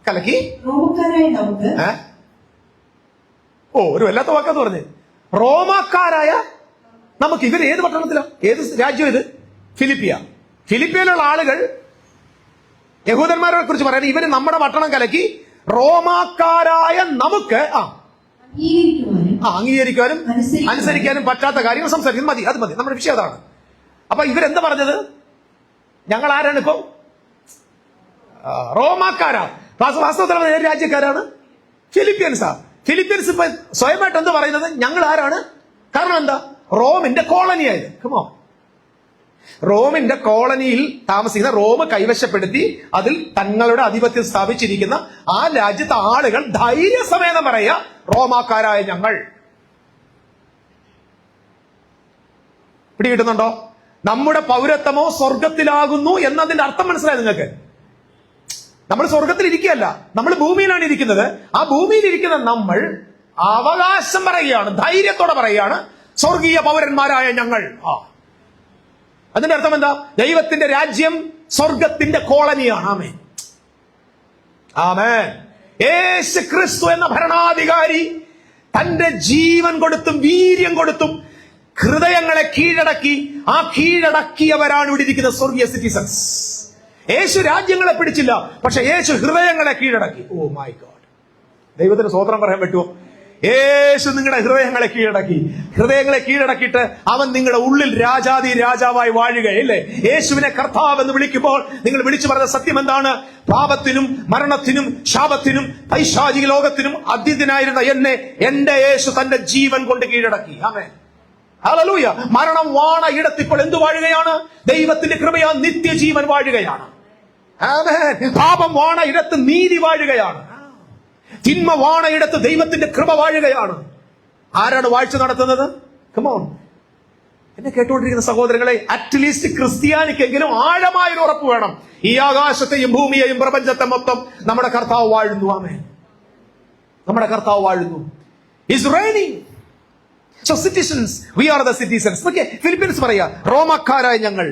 കലക്കി റോമക്കാരായ നമുക്ക്. ഒരു വല്ലാത്ത വാക്കാന്ന് പറഞ്ഞ്, റോമാക്കാരായ നമുക്ക്. ഇവർ ഏത് പട്ടണത്തിലാ? ഏത് രാജ്യം ഇത്? ഫിലിപ്പിയിലുള്ള ആളുകൾ യഹൂദന്മാരെ കുറിച്ച് പറയുന്നത്, ഇവര് നമ്മുടെ പട്ടണം കലക്കി റോമാക്കാരായ നമുക്ക് അംഗീകരിക്കാനും അനുസരിക്കാനും പറ്റാത്ത കാര്യങ്ങൾ സംസാരിക്കും. മതി, അത് മതി, നമ്മുടെ വിഷയം അതാണ്. അപ്പൊ ഇവരെന്താ പറഞ്ഞത്? ഞങ്ങൾ ആരാണ് ഇപ്പൊ? റോമാക്കാരാ. വാസ്തവത്തിൽ ഏത് രാജ്യക്കാരാണ്? ഫിലിപ്പീൻസാ. ഫിലിപ്പീൻസ് ഇപ്പൊ സ്വയമായിട്ട് എന്താ പറയുന്നത്? ഞങ്ങൾ ആരാണ്? കാരണം എന്താ? റോമിന്റെ കോളനി ആയത്. റോമിന്റെ കോളനിയിൽ താമസിക്കുന്ന, റോം കൈവശപ്പെടുത്തി അതിൽ തങ്ങളുടെ ആധിപത്യം സ്ഥാപിച്ചിരിക്കുന്ന ആ രാജ്യത്തെ ആളുകൾ ധൈര്യസമേതം പറയുക, റോമാക്കാരായ ഞങ്ങൾ. പിടികിട്ടുന്നുണ്ടോ? നമ്മുടെ പൗരത്വമോ സ്വർഗത്തിലാകുന്നു എന്നതിന്റെ അർത്ഥം മനസ്സിലായി നിങ്ങൾക്ക്? നമ്മൾ സ്വർഗത്തിൽ ഇരിക്കുകയല്ല, നമ്മൾ ഭൂമിയിലാണ് ഇരിക്കുന്നത്. ആ ഭൂമിയിൽ ഇരിക്കുന്ന നമ്മൾ അവകാശം പറയുകയാണ്, ധൈര്യത്തോടെ പറയുകയാണ്, സ്വർഗീയ പൗരന്മാരായ ഞങ്ങൾ. അതിന്റെ അർത്ഥം എന്താ? ദൈവത്തിന്റെ രാജ്യം സ്വർഗത്തിന്റെ കോളനിയാണ്. ആമേൻ, ആമേൻ. യേശു ക്രിസ്തു എന്ന ഭരണാധികാരി തന്റെ ജീവൻ കൊടുത്തും വീര്യം കൊടുത്തും ഹൃദയങ്ങളെ കീഴടക്കി, ആ കീഴടക്കിയവരാണ് ഇവിടെ ഇരിക്കുന്ന സ്വർഗീയ സിറ്റിസൺസ്. യേശു രാജ്യങ്ങളെ പിടിച്ചില്ല, പക്ഷെ യേശു ഹൃദയങ്ങളെ കീഴടക്കി. ഓ മൈ ഗോഡ്, ദൈവത്തിന് സ്വതന്ത്രം പറയാൻ പറ്റുമോ? യേശു നിങ്ങളുടെ ഹൃദയങ്ങളെ കീഴടക്കി. ഹൃദയങ്ങളെ കീഴടക്കിയിട്ട് അവൻ നിങ്ങളുടെ ഉള്ളിൽ രാജാതി രാജാവായി വാഴുകയല്ലേ? യേശുവിനെ കർത്താവ് എന്ന് വിളിക്കുമ്പോൾ നിങ്ങൾ വിളിച്ചു പറഞ്ഞ സത്യം എന്താണ്? പാപത്തിനും മരണത്തിനും ശാപത്തിനും പൈശാചിക ലോകത്തിനും അധീതനായിരുന്ന എന്നെ എന്റെ യേശു തന്റെ ജീവൻ കൊണ്ട് കീഴടക്കി. ആമേൻ, ഹല്ലേലൂയ. മരണം വാണ ഇടത്തിപ്പോൾ എന്തു വാഴുകയാണ്? ദൈവത്തിന്റെ കൃപയാ നിത്യജീവൻ വാഴുകയാണ്. ആമേൻ. പാപം വാണ ഇടത്ത് നീതി വാഴുകയാണ്. തിന്മ വാണയിടത്ത് ദൈവത്തിന്റെ കൃപ വാഴുകയാണ്. ആരാണ് വാഴ്ച നടത്തുന്നത്? കമോൺ, എന്നെ കേട്ടുകൊണ്ടിരിക്കുന്ന സഹോദരങ്ങളെ, അറ്റ്ലീസ്റ്റ് ക്രിസ്ത്യാനിക്കെങ്കിലും ആഴമായൊരു ഉറപ്പ് വേണം. ഈ ആകാശത്തെയും ഭൂമിയെയും പ്രപഞ്ചത്തെ മൊത്തം നമ്മുടെ കർത്താവ് വാഴുന്നു. ആമേൻ, നമ്മുടെ കർത്താവ് വാഴുന്നു. Is reigning. So citizens, we are the citizens. Okay, Philippians പറയാ റോമക്കാരായ ഞങ്ങൾ.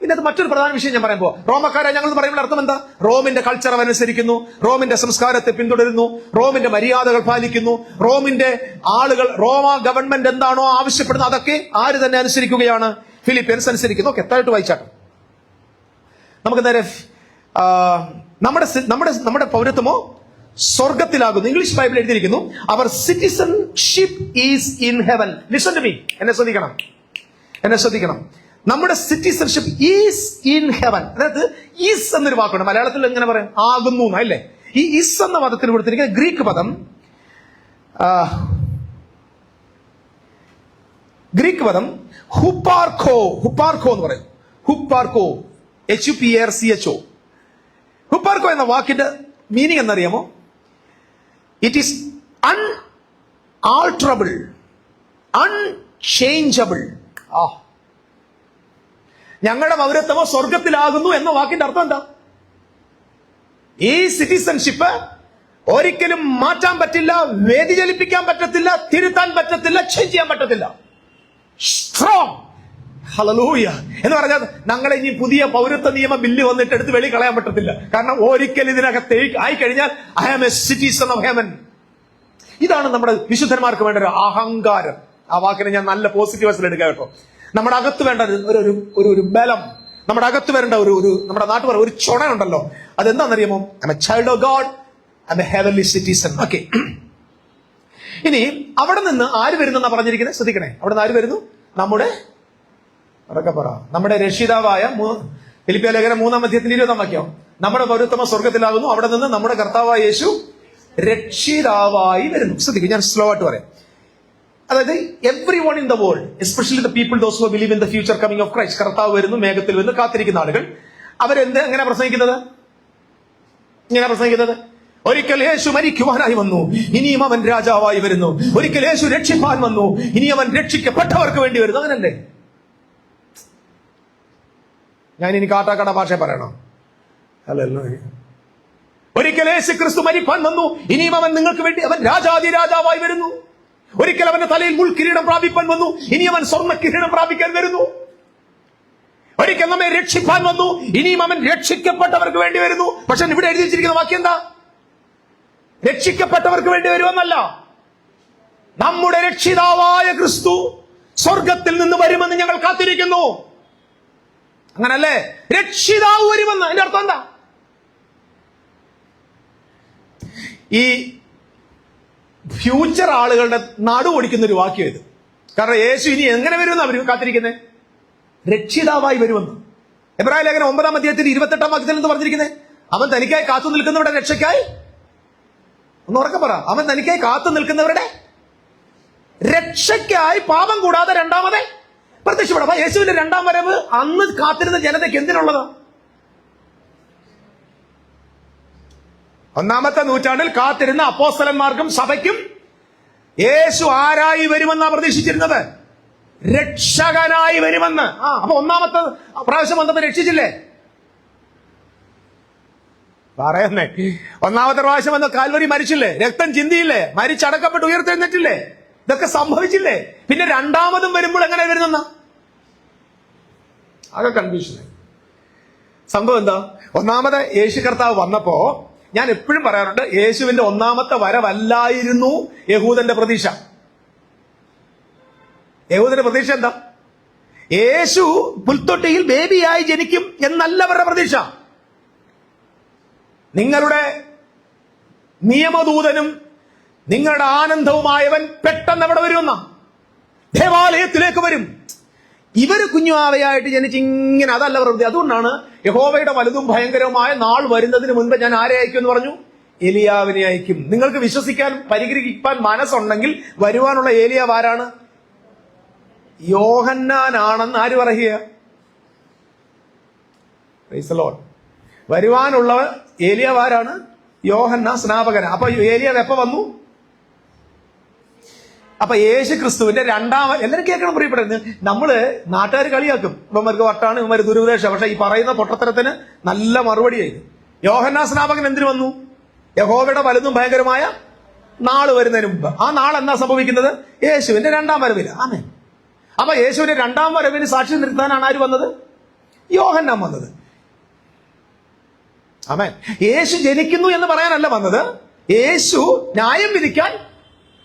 പിന്നെ അത് മറ്റൊരു പ്രധാന വിഷയം ഞാൻ പറയുമ്പോൾ, റോമക്കാരായ ഞങ്ങൾ എന്ന് പറയുമ്പോൾ അർത്ഥം എന്താ? റോമിന്റെ കൾച്ചർ അനുസരിക്കുന്നു, റോമിന്റെ സംസ്കാരത്തെ പിന്തുടരുന്നു, റോമിന്റെ മര്യാദകൾ പാലിക്കുന്നു, റോമിന്റെ ആളുകൾ, റോമ ഗവൺമെന്റ് എന്താണോ ആവശ്യപ്പെടുന്നത് അതൊക്കെ ആര് തന്നെ അനുസരിക്കുകയാണ്? ഫിലിപ്പീൻസ് അനുസരിക്കുന്നു. ഓക്കെ, താഴോട്ട് വായിച്ചാട്ടോ. നമുക്ക് നേരെ നമ്മുടെ പൗരത്വമോ സ്വർഗത്തിലാകുന്നു. ഇംഗ്ലീഷ് ബൈബിൾ എഴുതിയിരിക്കുന്നു, our citizenship is in heaven. Listen to me, എന്നെ ശ്രദ്ധിക്കണം. നമ്മുടെ സിറ്റിസൺഷിപ്പ് ഈസ് ഇൻ ഹെവൻ. അതായത് ഈസ് എന്നൊരു വാക്കുണ്ട്. മലയാളത്തിൽ എങ്ങനെ പറയാം? ആകുന്നു അല്ലേ? ഈ ഈസ് എന്ന പദത്തിന് കൊടുത്തിരിക്കുന്ന ഗ്രീക്ക് പദം ഹുപ്പാർക്കോ എന്ന് പറയും. ഹുപ്പാർക്കോ, HUPARCHO. ഹുപ്പാർക്കോ എന്ന വാക്കിന്റെ മീനിങ് എന്നറിയാമോ? It is unalterable, unchangeable. ഞങ്ങളുടെ പൗരത്വമോ സ്വർഗത്തിലാകുന്നു എന്ന വാക്കിന്റെ അർത്ഥം എന്താ? ഈ സിറ്റിസൺഷിപ്പ് ഒരിക്കലും മാറ്റാൻ പറ്റില്ല, വ്യതിചലിപ്പിക്കാൻ പറ്റത്തില്ല, തിരുത്താൻ പറ്റത്തില്ല, ചേഞ്ച് ചെയ്യാൻ പറ്റത്തില്ല. സ്ട്രോങ്. ഹല്ലേലൂയ എന്ന് പറഞ്ഞാൽ ഞങ്ങളെ ഇനി പുതിയ പൗരത്വ നിയമ ബില്ല് വന്നിട്ട് എടുത്ത് വെളി കളയാൻ പറ്റത്തില്ല. കാരണം ഒരിക്കൽ ഇതിനകത്ത് ആയി കഴിഞ്ഞാൽ I am a citizen of heaven. ഇതാണ് നമ്മുടെ വിശുദ്ധന്മാർക്ക് വേണ്ട ഒരു അഹങ്കാരം. ആ വാക്കിനെ ഞാൻ നല്ല പോസിറ്റീവ്സിൽ എടുക്കാം കേട്ടോ. നമ്മുടെ അകത്ത് വേണ്ട ഒരു ബലം, നമ്മുടെ അകത്ത് വരേണ്ട നമ്മുടെ നാട്ടിൽ പറ ഒരു ചുണ ഉണ്ടല്ലോ, അതെന്താണെന്നറിയാമോ? I am a child of God, I am a heavenly citizen. Okay, ഇനി അവിടെ നിന്ന് ആര് വരുന്നെന്നാ പറഞ്ഞിരിക്കുന്നത്? ശ്രദ്ധിക്കണേ, അവിടെ നിന്ന് ആര് വരുന്നു? നമ്മുടെ രക്ഷിതാവായ ഫിലിപ്പിയ ലേഖനം 3-ാം അധ്യായത്തിന്റെ 20-ാം വാക്യം, നമ്മുടെ പൗരത്വം സ്വർഗത്തിലാകുന്നു, അവിടെ നിന്ന് നമ്മുടെ കർത്താവായ യേശു രക്ഷിതാവായി വരുന്നു. ശ്രദ്ധിക്കും, ഞാൻ സ്ലോ ആയിട്ട് പറയാം. അതായത് every one in the world, especially the people those who believe in the future coming of Christ, കർത്താവ് വരുന്നു, മേഘത്തിൽ വരുന്നു, കാത്തിരിക്കുന്ന ആളുകൾ, എങ്ങനെ പ്രസംഗിക്കുന്നത്? ഇങ്ങനെ പ്രസംഗിക്കുന്നത്, ഒരിക്കൽ യേശു മരിക്കുവാനായി വന്നു, ഇനിയും അവൻ രാജാവായി വരുന്നു. ഒരിക്കൽ യേശു രക്ഷിപ്പാൻ വന്നു, ഇനി അവൻ രക്ഷിക്കപ്പെട്ടവർക്ക് വേണ്ടി വരുന്നു. അങ്ങനല്ലേ? ഞാൻ ഇനി കാട്ടാക്കട ഭാഷ പറയണോ? അല്ലല്ലോ. ഒരിക്കൽ യേശു ക്രിസ്തു മരിപ്പാൻ വന്നു, ഇനിയും അവൻ നിങ്ങൾക്ക് വേണ്ടി അവൻ രാജാതിരാജാവായി വരുന്നു. ഒരിക്കൽ അവന്റെ തലയിൽ മുൾക്കിരീടം പ്രാപിപ്പാൻ വന്നു, ഇനി അവൻ സ്വർണ്ണ കിരീടം പ്രാപിക്കാൻ വരുന്നു. ഒരിക്കൽ നമ്മെ രക്ഷിപ്പാൻ വന്നു, ഇനിയും അവൻ രക്ഷിക്കപ്പെട്ടവർക്ക് വേണ്ടി വരുന്നു. പക്ഷെ ഇവിടെ എഴുതി വെച്ചിരിക്കുന്ന വാക്യം എന്താ? രക്ഷിക്കപ്പെട്ടവർക്ക് വേണ്ടി വരുമെന്നല്ല. നമ്മുടെ രക്ഷിതാവായ ക്രിസ്തു സ്വർഗത്തിൽ നിന്ന് വരുമെന്ന് ഞങ്ങൾ കാത്തിരിക്കുന്നു. അങ്ങനല്ലേ? രക്ഷിതാവ് വരുമെന്ന്. അതിന്റെ അർത്ഥം എന്താ? ഈ ഫ്യൂച്ചർ ആളുകളുടെ നടു ഓടിക്കുന്ന ഒരു വാക്യം ഇത്. കാരണം യേശു ഇനി എങ്ങനെ വരുമെന്ന് അവർ കാത്തിരിക്കുന്നത്? രക്ഷിതാവായി വരുമെന്ന്. എബ്രായ ലേഖനം 9-ാം അധ്യായത്തിന്റെ 28-ാം വാക്യത്തിൽ എന്ത് പറഞ്ഞിരിക്കുന്നത്? അവൻ തനിക്കായി കാത്തു നിൽക്കുന്നവരുടെ രക്ഷയ്ക്കായി, ഒന്ന് ഉറക്കെ പറ, അവൻ തനിക്കായി കാത്തു നിൽക്കുന്നവരുടെ രക്ഷയ്ക്കായി പാപം കൂടാതെ രണ്ടാമതെ പ്രത്യക്ഷപ്പെടും. അപ്പൊ യേശുവിന്റെ രണ്ടാം വരവ് അന്ന് കാത്തിരുന്ന ജനതയ്ക്ക് എന്തിനുള്ളത്? ഒന്നാമത്തെ നൂറ്റാണ്ടിൽ കാത്തിരുന്ന അപ്പോസ്തലന്മാർക്കും സഭയ്ക്കും യേശു ആരായി വരുമെന്നാ പ്രതീക്ഷിച്ചിരുന്നത്? രക്ഷകനായി വരുമെന്ന്. അപ്പൊ ഒന്നാമത്തെ പ്രാവശ്യം വന്നപ്പോ രക്ഷിച്ചില്ലേ? പറയുന്നേ, ഒന്നാമത്തെ പ്രാവശ്യം വന്ന കാൽവരി മരിച്ചില്ലേ? രക്തം ചിന്തിയില്ലേ? മരിച്ചടക്കപ്പെട്ട് ഉയർത്തെഴുന്നേറ്റില്ലേ? ഇതൊക്കെ സംഭവിച്ചില്ലേ? പിന്നെ രണ്ടാമതും വരുമ്പോൾ എങ്ങനെ വരുന്ന ആകെ കൺഫ്യൂഷനായി. സംഭവം എന്താ? ഒന്നാമത് യേശു കർത്താവ് വന്നപ്പോ ഞാൻ എപ്പോഴും പറയാറുണ്ട്, യേശുവിന്റെ ഒന്നാമത്തെ വരവല്ലായിരുന്നു യഹൂദന്റെ പ്രതീക്ഷ. യഹൂദന്റെ പ്രതീക്ഷ എന്താ? യേശു പുൽത്തൊട്ടിയിൽ ബേബിയായി ജനിക്കും എന്നല്ല അവരുടെ പ്രതീക്ഷ. നിങ്ങളുടെ നിയമദൂതനും നിങ്ങളുടെ ആനന്ദവുമായവൻ പെട്ടെന്ന് അവിടെ വരുമെന്ന, ദേവാലയത്തിലേക്ക് വരും. ഇവര് കുഞ്ഞുവാവയായിട്ട് ജനിച്ചിങ്ങനെ, അതല്ല പ്രവൃത്തി. അതുകൊണ്ടാണ് യഹോവയുടെ വലുതും ഭയങ്കരവുമായ നാൾ വരുന്നതിന് മുൻപ് ഞാൻ ആരെ അയക്കും എന്ന് പറഞ്ഞു? ഏലിയാവിനെ അയക്കും. നിങ്ങൾക്ക് വിശ്വസിക്കാൻ പരിഗ്രഹിക്കാൻ മനസ്സുണ്ടെങ്കിൽ വരുവാനുള്ള ഏലിയാവ് ആരാണ്? യോഹന്നാനാണെന്ന് ആര് പറയുക? Price the Lord. വരുവാനുള്ള ഏലിയാവ് ആരാണ്? യോഹന്നാൻ സ്നാപകൻ. അപ്പൊ ഏലിയാവ് എപ്പോ വന്നു? അപ്പൊ യേശു ക്രിസ്തുവിന്റെ എല്ലാവരും കേൾക്കണം പ്രിയപ്പെടുന്നത്. നമ്മള് നാട്ടുകാർ കളിയാക്കും, ഇവന്മാർക്ക് വട്ടാണ്, ഇവന്മാർ ദുരുപദേശം. പക്ഷെ ഈ പറയുന്ന പൊട്ടത്തരത്തിന് നല്ല മറുപടിയായിരുന്നു. യോഹന്നാൻ സ്നാപകൻ എന്തിനു വന്നു? യഹോവയുടെ വലുതും ഭയങ്കരമായ നാള് വരുന്നതിന് മുമ്പ്. ആ നാൾ എന്താ സംഭവിക്കുന്നത്? യേശുവിന്റെ രണ്ടാം വരവില്. ആമേൻ. അപ്പൊ യേശുവിന്റെ രണ്ടാം വരവിന് സാക്ഷി നിർത്താനാണ് ആര് വന്നത്? യോഹന്നാൻ വന്നത്. ആമേൻ. യേശു ജനിക്കുന്നു എന്ന് പറയാനല്ല വന്നത്, യേശു ന്യായം വിധിക്കാൻ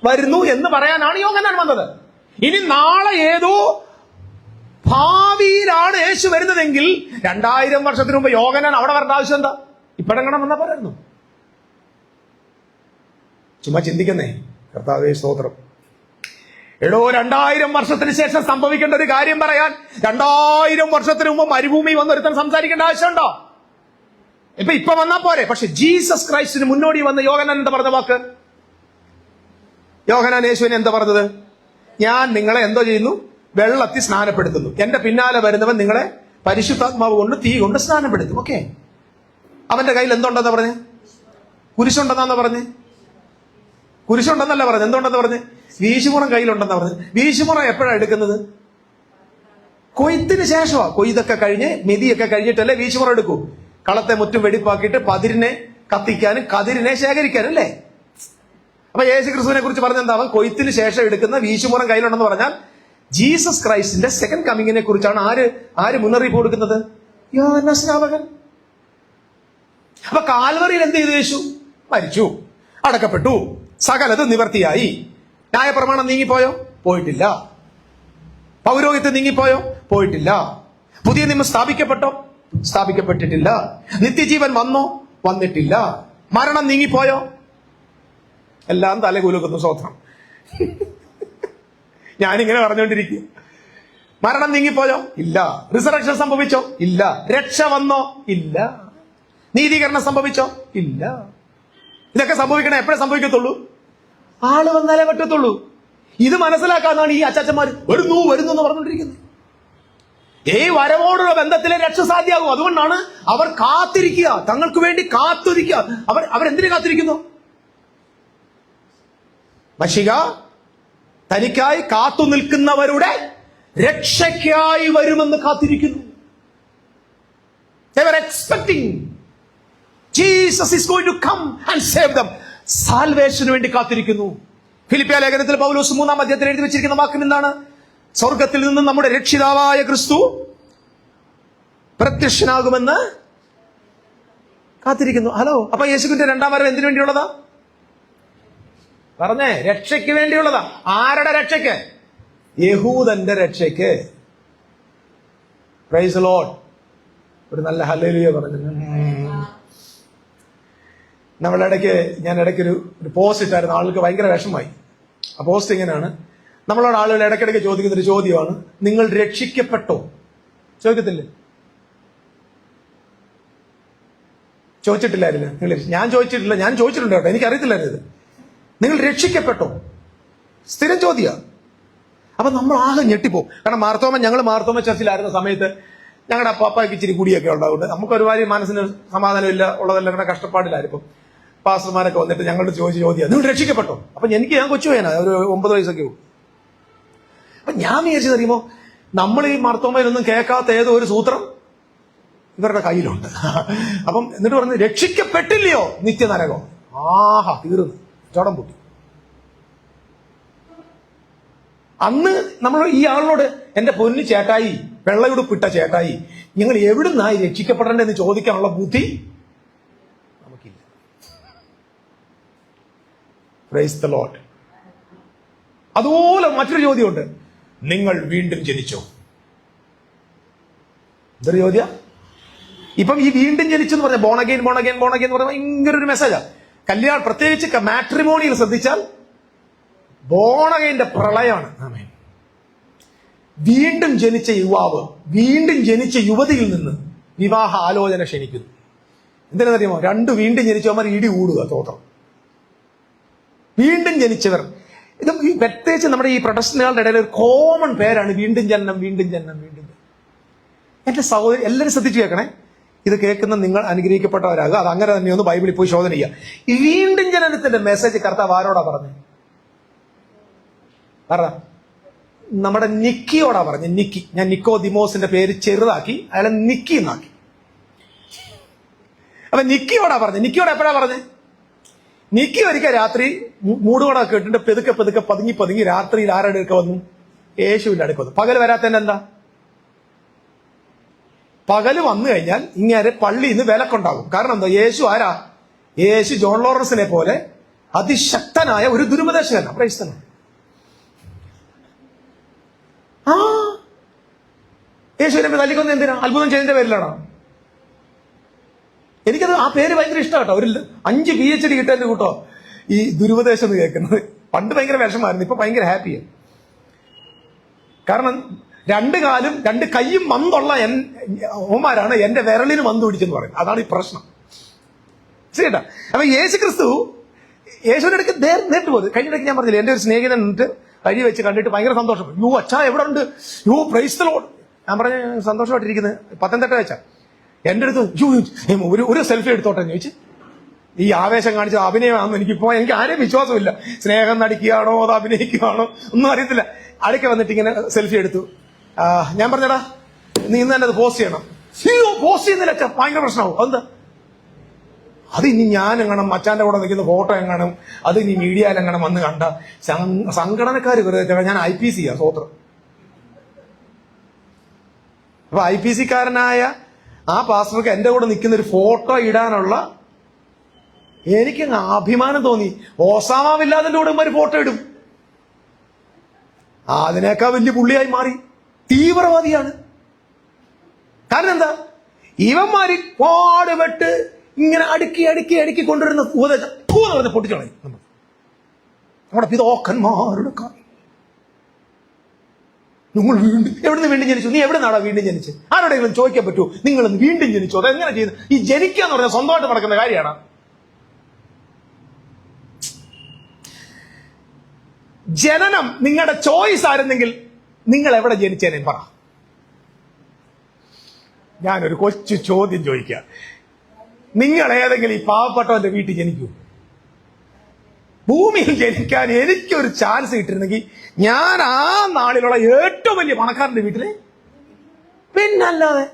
വരുന്നു എന്ന് പറയാനാണ് യോഹന്നാൻ വന്നത്. ഇനി നാളെ ഏതോ ഭാവിയിലാണ് യേശു വരുന്നതെങ്കിൽ 2000 വർഷത്തിന് മുമ്പ് യോഹന്നാൻ അവിടെ വരേണ്ട ആവശ്യം എന്താ? ഇപ്പഴെങ്ങനെ വന്നാ പറയുന്നു? ചുമ്മാ ചിന്തിക്കുന്നേ. കർത്താവേ സ്തോത്രം. എടോ, 2000 വർഷത്തിന് ശേഷം സംഭവിക്കേണ്ട ഒരു കാര്യം പറയാൻ 2000 വർഷത്തിന് മുമ്പ് മരുഭൂമി വന്നൊരുത്തൻ സംസാരിക്കേണ്ട ആവശ്യമുണ്ടോ? ഇപ്പൊ വന്നാ പോരെ. പക്ഷെ ജീസസ് ക്രൈസ്റ്റിന് മുന്നോടി വന്ന യോഹന്നാൻ എന്താ പറഞ്ഞ വാക്ക്? യോഹന്നാൻ യേശുവിനെ എന്താ പറഞ്ഞത്? ഞാൻ നിങ്ങളെ എന്തോ ചെയ്യുന്നു? വെള്ളത്തിൽ സ്നാനപ്പെടുത്തുന്നു. എന്റെ പിന്നാലെ വരുന്നവൻ നിങ്ങളെ പരിശുദ്ധാത്മാവ് കൊണ്ട് തീ കൊണ്ട് സ്നാനപ്പെടുത്തും. ഓക്കെ. അവന്റെ കയ്യിൽ എന്തുണ്ടെന്നാ പറഞ്ഞേ? കുരിശുണ്ടെന്നാ പറഞ്ഞേ? കുരിശുണ്ടെന്നല്ല പറഞ്ഞത്. എന്തുണ്ടെന്ന് പറഞ്ഞ്? വീശുമുറം കയ്യിലുണ്ടെന്നാ പറഞ്ഞത്. വീശുമുറം എപ്പോഴാണ് എടുക്കുന്നത്? കൊയ്ത്തിന് ശേഷമാ. കൊയ്തൊക്കെ കഴിഞ്ഞ് മെതിയൊക്കെ കഴിഞ്ഞിട്ടല്ലേ വീശുമുറം എടുക്കൂ. കളത്തെ മുറ്റും വെടിപ്പാക്കിയിട്ട് പതിരിനെ കത്തിക്കാനും കതിരിനെ ശേഖരിക്കാനും അല്ലേ? അപ്പൊ യേശു ക്രിസ്തുവിനെ കുറിച്ച് പറഞ്ഞെന്താ? അവൻ കൊയ്ത്തിന് ശേഷം എടുക്കുന്ന വീശുമുറം കയ്യിലുണ്ടെന്ന് പറഞ്ഞാൽ ജീസസ് ക്രൈസ്റ്റിന്റെ സെക്കൻഡ് കമ്മിങ്ങിനെ കുറിച്ചാണ് ആര് മുന്നറിയിപ്പ് കൊടുക്കുന്നത്? യോഹന്നാൻ സ്നാപകൻ. അപ്പൊ കാൽവറിയിൽ എന്ത് ചെയ്തു? യേശു മരിച്ചു, അടക്കപ്പെട്ടു, സകലത് നിവർത്തിയായി. ന്യായപ്രമാണം നീങ്ങിപ്പോയോ? പോയിട്ടില്ല. പൗരോഹിത്യം നീങ്ങിപ്പോയോ? പോയിട്ടില്ല. പുതിയ നിയമം സ്ഥാപിക്കപ്പെട്ടോ? സ്ഥാപിക്കപ്പെട്ടിട്ടില്ല. നിത്യജീവൻ വന്നോ? വന്നിട്ടില്ല. മരണം നീങ്ങിപ്പോയോ? എല്ലാം തലകുലുക്കുന്നു. സ്വത്രം. ഞാനിങ്ങനെ പറഞ്ഞുകൊണ്ടിരിക്കും. മരണം നീങ്ങിപ്പോയോ? ഇല്ല. റിസറക്ഷൻ സംഭവിച്ചോ? ഇല്ല. രക്ഷ വന്നോ? ഇല്ല. നീതീകരണം സംഭവിച്ചോ? ഇല്ല. ഇതൊക്കെ സംഭവിക്കണേ എപ്പോഴേ സംഭവിക്കത്തുള്ളൂ? ആള് വന്നാലേ പറ്റത്തുള്ളൂ. ഇത് മനസ്സിലാക്കാന്നാണ് ഈ അച്ചാച്ചന്മാർ വരുന്നു വരുന്നു എന്ന് പറഞ്ഞുകൊണ്ടിരിക്കുന്നത്. ഈ വരവോടുള്ള ബന്ധത്തിലെ രക്ഷ സാധ്യമാകും. അതുകൊണ്ടാണ് അവർ കാത്തിരിക്കുക, തങ്ങൾക്ക് വേണ്ടി കാത്തിരിക്കുക. അവരെന്തിനു കാത്തിരിക്കുന്നു? മശിഹ തനിക്കായി കാത്തു നിൽക്കുന്നവരുടെ രക്ഷയ്ക്കായി വരുമെന്ന് കാത്തിരിക്കുന്നു. They were expecting Jesus is going to come and save them. സാൽവേഷന് വേണ്ടി കാത്തിരിക്കുന്നു. ഫിലിപ്പിയ ലേഖനത്തിൽ പൗലോസ് 3-ാം അധ്യായത്തിൽ എഴുതി വെച്ചിരിക്കുന്ന വാക്യം എന്താണ്? സ്വർഗത്തിൽ നിന്ന് നമ്മുടെ രക്ഷിതാവായ ക്രിസ്തു പ്രത്യക്ഷനാകുമെന്ന് കാത്തിരിക്കുന്നു. ഹലോ, അപ്പൊ യേശുവിന്റെ രണ്ടാം വരവ് എന്തിനു വേണ്ടിയുള്ളതാ? പറഞ്ഞേ, രക്ഷയ്ക്ക് വേണ്ടിയുള്ളതാ. ആരുടെ രക്ഷയ്ക്ക്? യഹൂദന്റെ രക്ഷയ്ക്ക്. Price the Lord. ഒരു നല്ല ഹല്ലേലൂയ പറഞ്ഞു. ഞാൻ ഇടയ്ക്കൊരു പോസ്റ്റ് ഇട്ടായിരുന്നു. ആൾക്ക് ഭയങ്കര വിഷമമായി. ആ പോസ്റ്റ് ഇങ്ങനെയാണ്: നമ്മളോട് ആളുകൾ ഇടയ്ക്കിടയ്ക്ക് ചോദിക്കുന്നൊരു ചോദ്യമാണ്, നിങ്ങൾ രക്ഷിക്കപ്പെട്ടോ? ചോദിക്കത്തില്ലേ? ചോദിച്ചിട്ടില്ലായിരുന്നു നിങ്ങൾ? ഞാൻ ചോദിച്ചിട്ടില്ല. ഞാൻ ചോദിച്ചിട്ടുണ്ട് കേട്ടോ, എനിക്കറിയത്തില്ലായിരുന്നു ഇത്. നിങ്ങൾ രക്ഷിക്കപ്പെട്ടോ? സ്ഥിരം ചോദ്യ. അപ്പൊ നമ്മൾ ആകെ ഞെട്ടിപ്പോവും. കാരണം ഞങ്ങൾ മാർത്തോമ ചർച്ചിലായിരുന്ന സമയത്ത് ഞങ്ങളുടെ അപ്പാപ്പയ്ക്ക് ഇച്ചിരി കുടിയൊക്കെ ഉണ്ടാവുന്നത്. നമുക്ക് ഒരുപാട് മനസ്സിന് സമാധാനമില്ല, ഉള്ളതെല്ലാം കൂടെ കഷ്ടപ്പാടിലായിരിക്കും. പാസ്റ്റർമാരൊക്കെ വന്നിട്ട് ഞങ്ങളോട് ചോദിച്ച ചോദ്യം, നിങ്ങൾ രക്ഷിക്കപ്പെട്ടോ? അപ്പൊ ഞാൻ കൊച്ചു പയ്യനാ, ഒരു 9 വയസ്സൊക്കെ ഉള്ളൂ. അപ്പൊ ഞാൻ വിചാരിച്ചത് അറിയുമോ, നമ്മൾ ഈ മാർത്തോമയിലൊന്നും കേൾക്കാത്ത ഏതോ ഒരു സൂത്രം ഇവരുടെ കയ്യിലുണ്ട്. അപ്പം എന്നിട്ട് പറഞ്ഞ്, രക്ഷിക്കപ്പെട്ടില്ലയോ നിത്യനരകോ? ആഹാ, തീർന്നു, ചോടം പൊട്ടി. അന്ന് നമ്മൾ ഈ ആളിനോട്, എന്റെ പൊന്നു ചേട്ടായി, വെള്ളയുടുപ്പിട്ട ചേട്ടായി, നിങ്ങൾ എവിടുന്നായി രക്ഷിക്കപ്പെടേണ്ടെന്ന് ചോദിക്കാനുള്ള ബുദ്ധി നമുക്കില്ല. Price the Lord. അതുപോലെ മറ്റൊരു ചോദ്യമുണ്ട്, നിങ്ങൾ വീണ്ടും ജനിച്ചോ? ഇതൊരു ചോദ്യ. ഇപ്പം ഈ വീണ്ടും ജനിച്ചെന്ന് പറഞ്ഞ ബോൺ അഗൈൻ എന്ന് പറയുമ്പോൾ ഭയങ്കര ഒരു മെസ്സേജാ. കല്യാണം, പ്രത്യേകിച്ച് മാട്രിമോണിയിൽ ശ്രദ്ധിച്ചാൽ ബോൺ അഗൈന്റെ പ്രളയമാണ്. ആമേൻ. വീണ്ടും ജനിച്ച യുവാവ് വീണ്ടും ജനിച്ച യുവതിയിൽ നിന്ന് വിവാഹ ആലോചന ക്ഷണിക്കുന്നു. എന്തിനറിയുമോ? 2 വീണ്ടും ജനിച്ചവന്മാർ ഇടി കൂടുക തോത്രം. വീണ്ടും ജനിച്ചവർ. ഇത് പ്രത്യേകിച്ച് നമ്മുടെ ഈ പ്രൊട്ടസ്റ്റന്റുകളുടെ ഇടയിൽ ഒരു കോമൺ പേരാണ് വീണ്ടും ജനനം, വീണ്ടും ജനനം, വീണ്ടും ജനനം. എന്റെ സഹോദരി, എല്ലാവരും ശ്രദ്ധിച്ചു കേൾക്കണേ. ഇത് കേൾക്കുന്ന നിങ്ങൾ അനുഗ്രഹിക്കപ്പെട്ടവരാകുക. അത് അങ്ങനെ തന്നെ ഒന്ന് ബൈബിളിൽ പോയി ശോധന ചെയ്യുക. ഈ വീണ്ടും ജനനത്തിന്റെ മെസ്സേജ് കർത്താവ് ആരോടാ പറഞ്ഞത്? പറ. നമ്മുടെ നിക്കിയോടാ പറഞ്ഞത്. നിക്കി. ഞാൻ നിക്കോദിമോസിന്റെ പേര് ചെറുതാക്കി അയാളെ നിക്കി എന്നാക്കി. അപ്പൊ നിക്കിയോടാ പറഞ്ഞത്. നിക്കിയോട് എപ്പോഴാ പറഞ്ഞത്? നിക്കി ഒരിക്കൽ രാത്രി മൂടുകൊടൊക്കെ ഇട്ടിട്ട് പെതുക്കെ പതുങ്ങി രാത്രിയിൽ ആരുടെ അടുക്ക വന്നു? യേശുവിന്റെ അടുക്ക വന്നു. പകൽ വരാത്തന്നെ എന്താ? പകല് വന്നു കഴിഞ്ഞാൽ ഇങ്ങനെ പള്ളിയിൽ നിന്ന് വിലക്കുണ്ടാകും. കാരണം എന്താ? യേശു ആരാ? യേശു ജോൺ ലോറൻസിനെ പോലെ അതിശക്തനായ ഒരു ദുരുപദേശകനാണ്. പ്രൈസ്തനാണ്. യേശുവിനെ തല്ലിക്കൊന്ന് എന്തിനാ? അത്ഭുതം ചെയ്തതിന്റെ പേരിലാണോ? എനിക്കത് ആ പേര് ഭയങ്കര ഇഷ്ടം കേട്ടോ. ഒരു 5 PhD കിട്ടുന്നതിന്റെ കൂട്ടോ ഈ ദുരുപദേശം എന്ന് കേൾക്കുന്നത്. പണ്ട് ഭയങ്കര വിഷമായിരുന്നു, ഇപ്പൊ ഭയങ്കര ഹാപ്പിയാണ്. കാരണം 2 കാലും 2 കൈയും മന്തുള്ള ഓമാരാണ് എന്റെ വിരലിന് മന്ത് പിടിച്ചെന്ന് പറയുന്നത്. അതാണ് ഈ പ്രശ്നം. ശരിട്ടാ. അപ്പൊ യേശുവിന്റെ അടുക്ക് നേരിട്ട് പോകുന്നത്. കഴിഞ്ഞിടയ്ക്ക് ഞാൻ പറഞ്ഞില്ലേ, എന്റെ ഒരു സ്നേഹിതൻ എന്നിട്ട് കഴി വെച്ച് കണ്ടിട്ട് ഭയങ്കര സന്തോഷം. യോ അച്ഛാ എവിടെ ഉണ്ട്? യോ പ്രൈസ് ദി ലോർഡ്. ഞാൻ പറഞ്ഞ സന്തോഷമായിട്ടിരിക്കുന്നത്. പത്തനംതിട്ട വെച്ചാ. എന്റെ അടുത്ത് ഒരു സെൽഫി എടുത്തോട്ടെ എന്ന് ചോദിച്ചു. ഈ ആവേശം കാണിച്ച അഭിനയമാണെന്ന് എനിക്ക് ആരെയും വിശ്വാസമില്ല. സ്നേഹം നടിക്കുകയാണോ അതോ അഭിനയിക്കുകയാണോ ഒന്നും അറിയത്തില്ല. അടുക്ക വന്നിട്ട് ഇങ്ങനെ സെൽഫി എടുത്തു. ഞാൻ പറഞ്ഞടാ, നീ ഇന്ന് തന്നെ അത് പോസ്റ്റ് ചെയ്യണം. പോസ്റ്റ് ചെയ്യുന്നില്ല അച്ഛാ, ഭയങ്കര പ്രശ്നമാവും. അതെന്താ? അത് ഇനി ഞാൻ എങ്ങണം മച്ചാന്റെ കൂടെ നിൽക്കുന്ന ഫോട്ടോ എങ്ങണം അത് ഇനി മീഡിയയിൽ എങ്ങനെ വന്ന് കണ്ട സംഘടനക്കാർ വെറുതെ. ഞാൻ IPC സ്വോത്രം. അപ്പൊ IPC കാരനായ ആ പാസ്റ്റർക്ക് എന്റെ കൂടെ നിൽക്കുന്ന ഒരു ഫോട്ടോ ഇടാനുള്ള എനിക്ക് അഭിമാനം തോന്നി. ഓസാമ ബിൻ ലാദന്റെ കൂടെ ഒരു ഫോട്ടോ ഇടും. അതിനേക്കാൾ വലിയ പുള്ളിയായി മാറി. തീവ്രവാദിയാണ്. കാരണം എന്താ? ഇവന്മാര് പാടുപെട്ട് ഇങ്ങനെ അടുക്കി കൊണ്ടുവരുന്ന ഉപദേശം പൊട്ടിച്ചോളി. നമ്മുടെ പിതാക്കന്മാരുടെ കാര്യം. നിങ്ങൾ വീണ്ടും എവിടുന്ന് വീണ്ടും ജനിച്ചു? നീ എവിടെ നിന്നാടാ വീണ്ടും ജനിച്ച്? ആരോടെങ്കിലും ചോദിക്കാൻ പറ്റുമോ നിങ്ങൾ വീണ്ടും ജനിച്ചു? അതെങ്ങനെ ചെയ്യുന്നു? ഈ ജനിക്കുക എന്ന് പറഞ്ഞാൽ സ്വന്തമായിട്ട് നടക്കുന്ന കാര്യമാണ്. ജനനം നിങ്ങളുടെ ചോയ്സ് ആയിരുന്നെങ്കിൽ നിങ്ങൾ എവിടെ ജനിച്ചേനെ പറ. ഞാനൊരു കൊച്ചു ചോദ്യം ചോദിക്കുക. നിങ്ങൾ ഏതെങ്കിലും ഈ പാവപ്പെട്ടവന്റെ വീട്ടിൽ ജനിക്കൂ? ഭൂമിയിൽ ജനിക്കാൻ എനിക്കൊരു ചാൻസ് കിട്ടിയിരുന്നെങ്കിൽ ഞാൻ ആ നാളിലുള്ള ഏറ്റവും വലിയ പണക്കാരന്റെ വീട്ടില്. പിന്നല്ലാതെ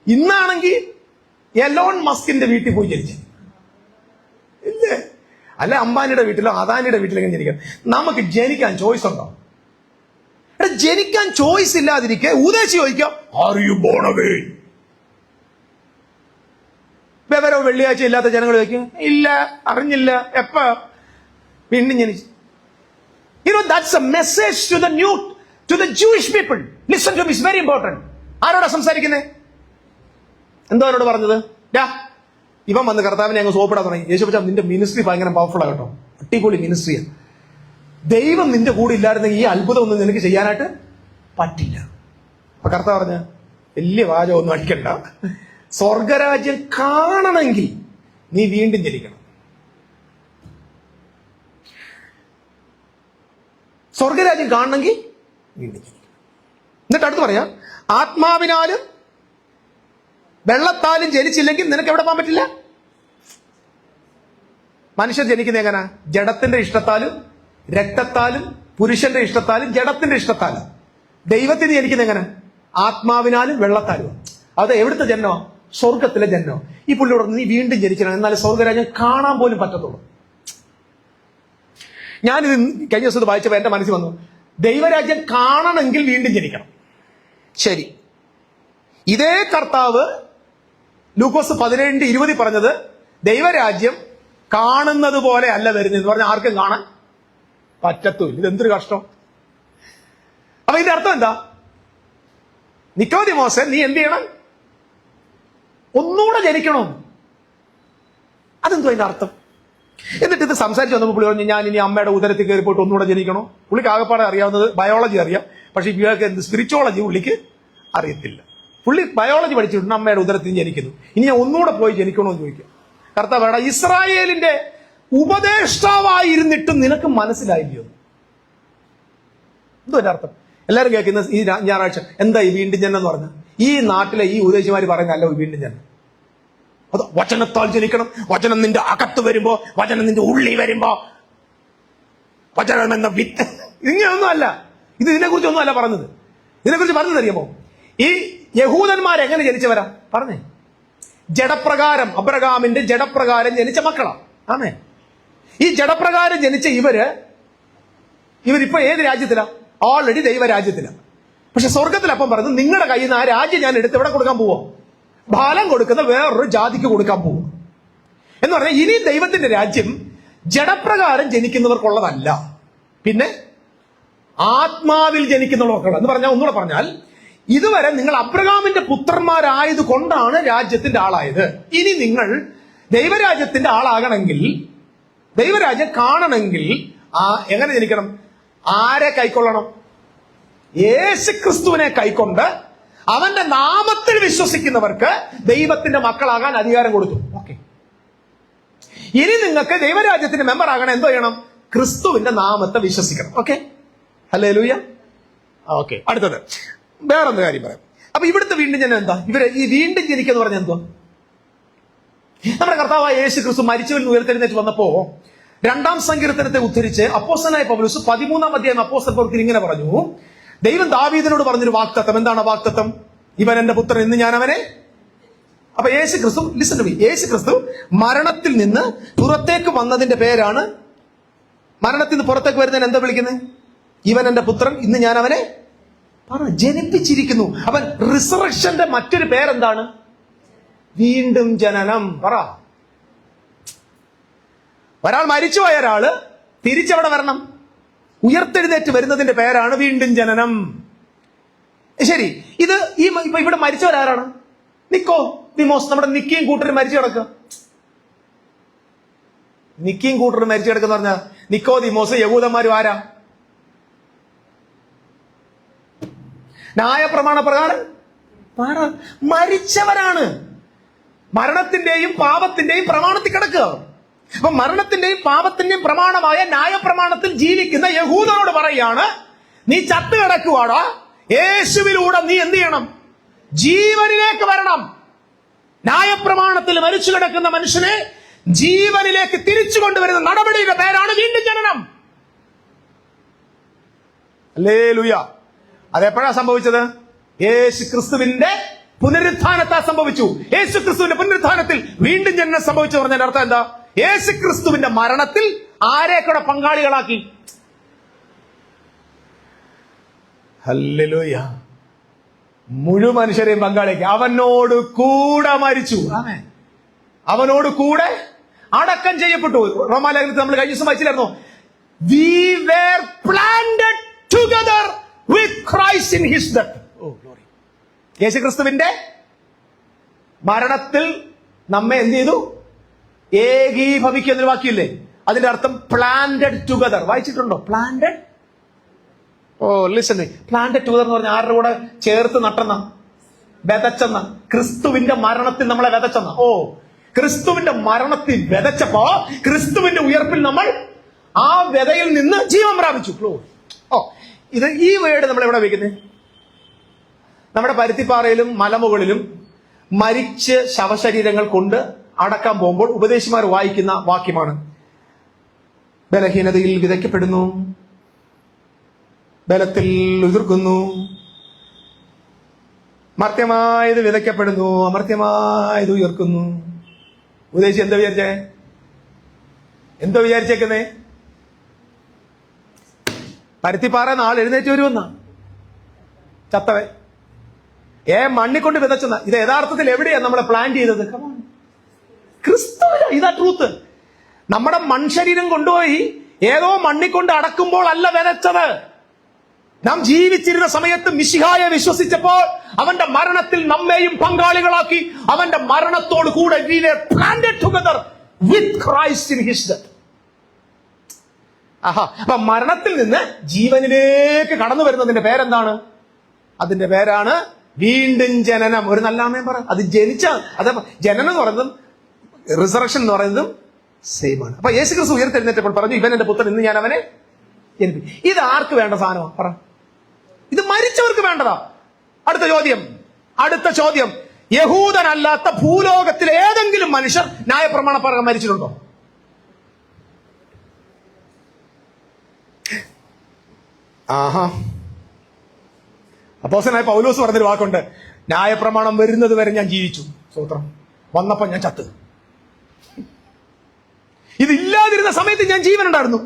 ഇന്നാണെങ്കിൽ എലോൺ മസ്കിന്റെ വീട്ടിൽ പോയി ജനിച്ചു ഇല്ലേ? അല്ല അംബാനിയുടെ വീട്ടിലോ അദാനിയുടെ വീട്ടിലൊക്കെ ജനിക്കാം. നമുക്ക് ജനിക്കാൻ ചോയ്സ് ഉണ്ടോ? ജനിക്കാൻ ചോയ്സ് ഇല്ലാതിരിക്കെ ഉദ്ദേശിച്ച് ചോദിക്കാം, ആർ യു ബോൺ അഗെയിൻ? വിവരോ വെള്ളിയാഴ്ച ഇല്ലാത്ത ജനങ്ങൾ ചോദിക്കും, ഇല്ല, അറിഞ്ഞില്ല, എപ്പ വീണ്ടും ജനിച്ചു. That's a message to the Jewish people. Listen to me, it's very important. ആരോടാ സംസാരിക്കുന്നേ? എന്തോ അവരോട് പറഞ്ഞത്? ഇവൻ വന്ന് കർത്താവിനെ അങ്ങ് സോപ്പിടാൻ തുടങ്ങി. യേശു പറഞ്ഞാൽ നിന്റെ മിനിസ്ട്രി ഭയങ്കര പവർഫുള്ളാ കേട്ടോ, അടിപൊളി മിനിസ്ട്രിയാണ്. ദൈവം നിന്റെ കൂടെ ഇല്ലായിരുന്നെങ്കിൽ ഈ അത്ഭുതം ഒന്നും നിനക്ക് ചെയ്യാനായിട്ട് പറ്റില്ല. അപ്പൊ കർത്താവ് പറഞ്ഞ വലിയ വാചകം ഒന്നും അടിക്കണ്ട, സ്വർഗരാജ്യം കാണണമെങ്കിൽ നീ വീണ്ടും ജനിക്കണം. സ്വർഗരാജ്യം കാണണമെങ്കിൽ വീണ്ടും ജനിക്കണം. എന്നിട്ട് അടുത്ത് പറയാം, ആത്മാവിനാലും വെള്ളത്താലും ജനിച്ചില്ലെങ്കിൽ നിനക്ക് എവിടെ പോകാൻ പറ്റില്ല. മനുഷ്യർ ജനിക്കുന്നത് എങ്ങനെ? ജഡത്തിന്റെ ഇഷ്ടത്താലും രക്തത്താലും പുരുഷന്റെ ഇഷ്ടത്താലും ജഡത്തിന്റെ ഇഷ്ടത്താലും. ദൈവത്തിന് ജനിക്കുന്നത് എങ്ങനെ? ആത്മാവിനാലും വെള്ളത്താലും. അത് എവിടുത്തെ ജന്മോ? സ്വർഗത്തിലെ ജന്മോ. ഈ പുള്ളിയോട് നീ വീണ്ടും ജനിക്കണം, എന്നാലും സ്വർഗരാജ്യം കാണാൻ പോലും പറ്റത്തുള്ളൂ. ഞാനിത് കഴിഞ്ഞ ദിവസം വായിച്ചപ്പോൾ എന്റെ മനസ്സിൽ വന്നു, ദൈവരാജ്യം കാണണമെങ്കിൽ വീണ്ടും ജനിക്കണം. ശരി, ഇതേ കർത്താവ് ലൂക്കോസ് 17:20 പറഞ്ഞത് ദൈവരാജ്യം കാണുന്നത് പോലെ അല്ല വരുന്നത് എന്ന് പറഞ്ഞാൽ ആർക്കും കാണാൻ പറ്റത്തുമില്ല. ഇതെന്തൊരു കഷ്ടം. അപ്പൊ ഇതിന്റെ അർത്ഥം എന്താ? നിക്കോദിമോസേ, നീ എന്ത് ചെയ്യണം? ഒന്നുകൂടെ ജനിക്കണോ? അതെന്തോ അതിന്റെ അർത്ഥം? എന്നിട്ട് ഇത് സംസാരിച്ച് വന്നപ്പോൾ പുള്ളി പറഞ്ഞു, ഞാൻ ഇനി അമ്മയുടെ ഉദരത്തിൽ കയറി പോയിട്ട് ഒന്നുകൂടെ ജനിക്കണോ? പുള്ളിക്ക് ആകെപ്പാടെ അറിയാവുന്നത് ബയോളജി അറിയാം, പക്ഷെ ഇവർക്ക് എന്ത് സ്പിരിച്വോളജി പുള്ളിക്ക് അറിയത്തില്ല. പുള്ളി ബയോളജി പഠിച്ചിട്ടുണ്ട്, അമ്മയുടെ ഉദരത്തിൽ ജനിക്കുന്നു, ഇനി ഞാൻ ഒന്നുകൂടെ പോയി ജനിക്കണോ എന്ന് ചോദിക്കും. കർത്താവ്, ഇസ്രായേലിന്റെ ഉപദേഷ്ടാവായിരുന്നിട്ടും നിനക്ക് മനസ്സിലായില്ലയോ? എന്തോ എന്റെ അർത്ഥം? എല്ലാവരും കേൾക്കുന്ന ഈ ഞായറാഴ്ച എന്താ ഈ വീണ്ടും ജനനം എന്ന് പറഞ്ഞ ഈ നാട്ടിലെ ഈ ഉപദേശിമാര് പറയുന്നതല്ല വീണ്ടും ജനനം. അത് വചനത്താൽ ജനിക്കണം, വചനം നിന്റെ അകത്ത് വരുമ്പോ, വചനം നിന്റെ ഉള്ളി വരുമ്പോ, വചനം എന്ന വിത്ത്. ഇങ്ങനെയൊന്നും അല്ല ഇത്. ഇതിനെക്കുറിച്ച് ഒന്നും അല്ല പറഞ്ഞത്. ഇതിനെക്കുറിച്ച് പറഞ്ഞത് അറിയാമോ? ഈ യഹൂദന്മാർ എങ്ങനെ ജനിച്ചവരാ പറഞ്ഞേ? ജഡപ്രകാരം, അബ്രഹാമിന്റെ ജഡപ്രകാരം ജനിച്ച മക്കളാ. ആമേ. ഈ ജഡപ്രകാരം ജനിച്ച ഇവരിപ്പോ ഏത് രാജ്യത്തിലാ? ഓൾറെഡി ദൈവരാജ്യത്തിലാ. പക്ഷെ സ്വർഗത്തിൽ അപ്പം പറഞ്ഞു, നിങ്ങളുടെ കയ്യിൽ നിന്ന് ആ രാജ്യം ഞാൻ എടുത്ത് എവിടെ കൊടുക്കാൻ പോവോ? ഫലം കൊടുക്കുന്ന വേറൊരു ജാതിക്ക് കൊടുക്കാൻ പോവും എന്ന് പറഞ്ഞാൽ ഇനി ദൈവത്തിന്റെ രാജ്യം ജഡപ്രകാരം ജനിക്കുന്നവർക്കുള്ളതല്ല, പിന്നെ ആത്മാവിൽ ജനിക്കുന്നവർക്കുള്ള എന്ന് പറഞ്ഞാൽ, ഒന്നുകൂടെ പറഞ്ഞാൽ, ഇതുവരെ നിങ്ങൾ അബ്രഹാമിന്റെ പുത്രന്മാരായത് കൊണ്ടാണ് രാജ്യത്തിന്റെ ആളായത്. ഇനി നിങ്ങൾ ദൈവരാജ്യത്തിന്റെ ആളാകണമെങ്കിൽ, ദൈവരാജ്യം കാണണമെങ്കിൽ എങ്ങനെ ജനിക്കണം? ആരെ കൈക്കൊള്ളണം? യേശുക്രിസ്തുവിനെ കൈക്കൊണ്ട് അവന്റെ നാമത്തിൽ വിശ്വസിക്കുന്നവർക്ക് ദൈവത്തിന്റെ മക്കളാകാൻ അധികാരം കൊടുത്തു. ഓക്കെ, ഇനി നിങ്ങൾക്ക് ദൈവരാജ്യത്തിന്റെ മെമ്പർ ആകണം, എന്തോ ചെയ്യണം? ക്രിസ്തുവിന്റെ നാമത്തെ വിശ്വസിക്കണം. Okay, hallelujah. ഓക്കെ, അടുത്തത് വേറൊരു കാര്യം പറയാം. അപ്പൊ ഇവിടുത്തെ വീണ്ടും ജനം എന്താ? ഇവര് ഈ വീണ്ടും ജനിക്കെന്ന് പറഞ്ഞ എന്തോ? നമ്മുടെ കർത്താവായ യേശു ക്രിസ്തു മരിച്ചവരിൽ നിന്ന് ഉയർത്തെഴുന്നേറ്റ് വന്നപ്പോ 2-ാം സങ്കീർത്തനത്തെ ഉദ്ധരിച്ച് അപ്പോസ്തലനായ പൗലോസ് 13-ാം അധ്യായം അപ്പോസ്തല പ്രവൃത്തിയിൽ ഇങ്ങനെ പറഞ്ഞു, ദൈവം ദാവീദിനോട് പറഞ്ഞൊരു വാഗ്ദത്തം. എന്താണ് വാഗ്ദത്തം? ഇവൻ എന്റെ പുത്രൻ, ഇന്ന് ഞാൻ അവനെ. അപ്പൊ യേശു ക്രിസ്തു, ലിസൺ ടു മീ, യേശു ക്രിസ്തു മരണത്തിൽ നിന്ന് പുറത്തേക്ക് വന്നതിന്റെ പേരാണ്, മരണത്തിൽ നിന്ന് പുറത്തേക്ക് വരുന്നതിന് എന്താ വിളിക്കുന്നത്? ഇവൻ എന്റെ പുത്രൻ, ഇന്ന് ഞാൻ അവനെ ജനിപ്പിച്ചിരിക്കുന്നു. അവൻ റിസറക്ഷന്റെ മറ്റൊരു പേരെന്താണ്? വീണ്ടും ജനനം. പറ. ഒരാൾ മരിച്ചുപോയ ഒരാള് തിരിച്ചവിടെ വരണം, ഉയർത്തെഴുന്നേറ്റ് വരുന്നതിന്റെ പേരാണ് വീണ്ടും ജനനം. ശരി, ഇത് ഇപ്പൊ ഇവിടെ മരിച്ചവരാരാണ്? നിക്കോദിമോസ്, നമ്മുടെ നിക്കിയും കൂട്ടരും മരിച്ചു കിടക്കുക. നിക്കിയും കൂട്ടറും മരിച്ചു കിടക്കുന്ന പറഞ്ഞ നിക്കോദിമോസ് യഹൂദന്മാരും ആരാ? ന്യായപ്രമാണ പ്രകാരം മരിച്ചവരാണ്. മരണത്തിന്റെയും പാപത്തിന്റെയും പ്രമാണത്തിൽ കിടക്കുക. അപ്പൊ മരണത്തിന്റെയും പാപത്തിന്റെയും പ്രമാണമായ ന്യായപ്രമാണത്തിൽ ജീവിക്കുന്ന യഹൂദനോട് പറയാണ്, നീ ചത്തു കിടക്കുവാടാ, യേശുവിലൂടെ നീ എന്ത് ചെയ്യണം? ജീവനിലേക്ക് വരണം. ന്യായപ്രമാണത്തിൽ മരിച്ചു കിടക്കുന്ന മനുഷ്യനെ ജീവനിലേക്ക് തിരിച്ചു കൊണ്ടുവരുന്ന നടപടിയുടെ പേരാണ് വീണ്ടും ജനനം. ഹല്ലേലൂയ. അതെപ്പോഴാ സംഭവിച്ചത്? യേശു ക്രിസ്തുവിന്റെ പുനരുത്ഥാനത്താൽ സംഭവിച്ചു. യേശു ക്രിസ്തുവിന്റെ പുനരുത്ഥാനത്തിൽ വീണ്ടും ജനനം സംഭവിച്ചു പറഞ്ഞതിന്റെ അർത്ഥം എന്താ? യേശു ക്രിസ്തുവിന്റെ മരണത്തിൽ ആരെ കൂടെ പങ്കാളികളാക്കി? ഹല്ലേലൂയ. മുഴുവൻ മനുഷ്യരെയും പങ്കാളിയാക്കി. അവനോട് കൂടെ മരിച്ചു, അവനോട് കൂടെ അടക്കം ചെയ്യപ്പെട്ടു. റോമാലേഖനത്തിൽ നമ്മൾ കഴിഞ്ഞ ദിവസം വായിച്ചില്ലായിരുന്നോ? We were planted together with Christ in his death. Oh glory. യേശു ക്രിസ്തുവിന്റെ മരണത്തിൽ നമ്മെ എന്ത് ചെയ്തു? ഏകീഭവിക്കുക എന്നൊരു വാക്യമില്ലേ? അതിന്റെ അർത്ഥം പ്ലാന്റഡ് ടുഗദർ. വായിച്ചിട്ടുണ്ടോ? പ്ലാന്റഡ്. ഓ ലിസൺ, പ്ലാന്റഡ് ടുഗദർ എന്ന് പറഞ്ഞാൽ ആരുടെ കൂടെ ചേർത്ത് നട്ടെന്ന? വിതച്ചെന്ന. ക്രിസ്തുവിന്റെ മരണത്തിൽ നമ്മളെ വിതച്ചെന്ന. ഓ, ക്രിസ്തുവിന്റെ മരണത്തിൽ വിതച്ചപ്പോ ക്രിസ്തുവിന്റെ ഉയർപ്പിൽ നമ്മൾ ആ വിതയിൽ നിന്ന് ജീവൻ പ്രാപിച്ചു. ഓ, ഇത് ഈ വേർഡ് നമ്മൾ എവിടെ വയ്ക്കുന്നത്? നമ്മുടെ പരുത്തിപ്പാറയിലും മലമുകളിലും മരിച്ച് ശവശരീരങ്ങൾ കൊണ്ട് അടക്കാൻ പോകുമ്പോൾ ഉപദേശിമാർ വായിക്കുന്ന വാക്യമാണ്, ബലഹീനതയിൽ വിതയ്ക്കപ്പെടുന്നു, ബലത്തിൽ ഉതിർക്കുന്നു, മർത്യമായത് വിതയ്ക്കപ്പെടുന്നു, അമർത്യമായത് ഉയർക്കുന്നു. ഉപദേശി എന്താ വിചാരിച്ചേക്കുന്നേ? പരുത്തിപ്പാറ നാൾ എഴുന്നേറ്റ് വരുമെന്ന ചത്തവൻ മണ്ണിക്കൊണ്ട് വിതച്ചെന്ന. ഇത് യഥാർത്ഥത്തിൽ എവിടെയാ നമ്മളെ പ്ലാൻ ചെയ്തത്? ക്രിസ്തു. ഇതാ ട്രൂത്ത്. നമ്മുടെ മൺശരീരം കൊണ്ടുപോയി ഏതോ മണ്ണിക്കൊണ്ട് അടക്കുമ്പോൾ അല്ല വിതച്ചത്. നാം ജീവിച്ചിരുന്ന സമയത്ത് മിശിഹായെ വിശ്വസിച്ചപ്പോൾ അവന്റെ മരണത്തിൽ നമ്മെയും പങ്കാളികളാക്കി. അവന്റെ മരണത്തോട് കൂടെ we were planted together with Christ in his death. അപ്പൊ മരണത്തിൽ നിന്ന് ജീവനിലേക്ക് കടന്നു വരുന്നതിന്റെ പേരെന്താണ്? അതിന്റെ പേരാണ് വീണ്ടും ജനനം. ഒരു നല്ല അമ്മയും പറ. അത് ജനിച്ച, അത് ജനനം എന്ന് പറയുന്നതും റിസറക്ഷൻ എന്ന് പറയുന്നതും സെയിം ആണ്. അപ്പൊ യേശു ക്രിസ്തു ഉയർത്തെഴുന്നേറ്റപ്പോൾ പറഞ്ഞു, ഇവൻ എന്റെ പുത്രൻ, ഇന്ന് ഞാൻ അവനെ ജനിപ്പിക്കും. ഇത് ആർക്ക് വേണ്ട സാധനമാണ്? പറ. ഇത് മരിച്ചവർക്ക് വേണ്ടതാ. അടുത്ത ചോദ്യം, യഹൂദനല്ലാത്ത ഭൂലോകത്തിലെ ഏതെങ്കിലും മനുഷ്യർ ന്യായപ്രമാണ പ്രകാരം മരിച്ചിട്ടുണ്ടോ? അപ്പോസ്തലനായ പൗലോസ് പറഞ്ഞൊരു വാക്കുണ്ട്, ന്യായപ്രമാണം വരുന്നത് വരെ ഞാൻ ജീവിച്ചു, സ്വത്രം വന്നപ്പോ ഞാൻ ചത്ത്. ഇതില്ലാതിരുന്ന സമയത്ത് ഞാൻ ജീവനുണ്ടായിരുന്നു,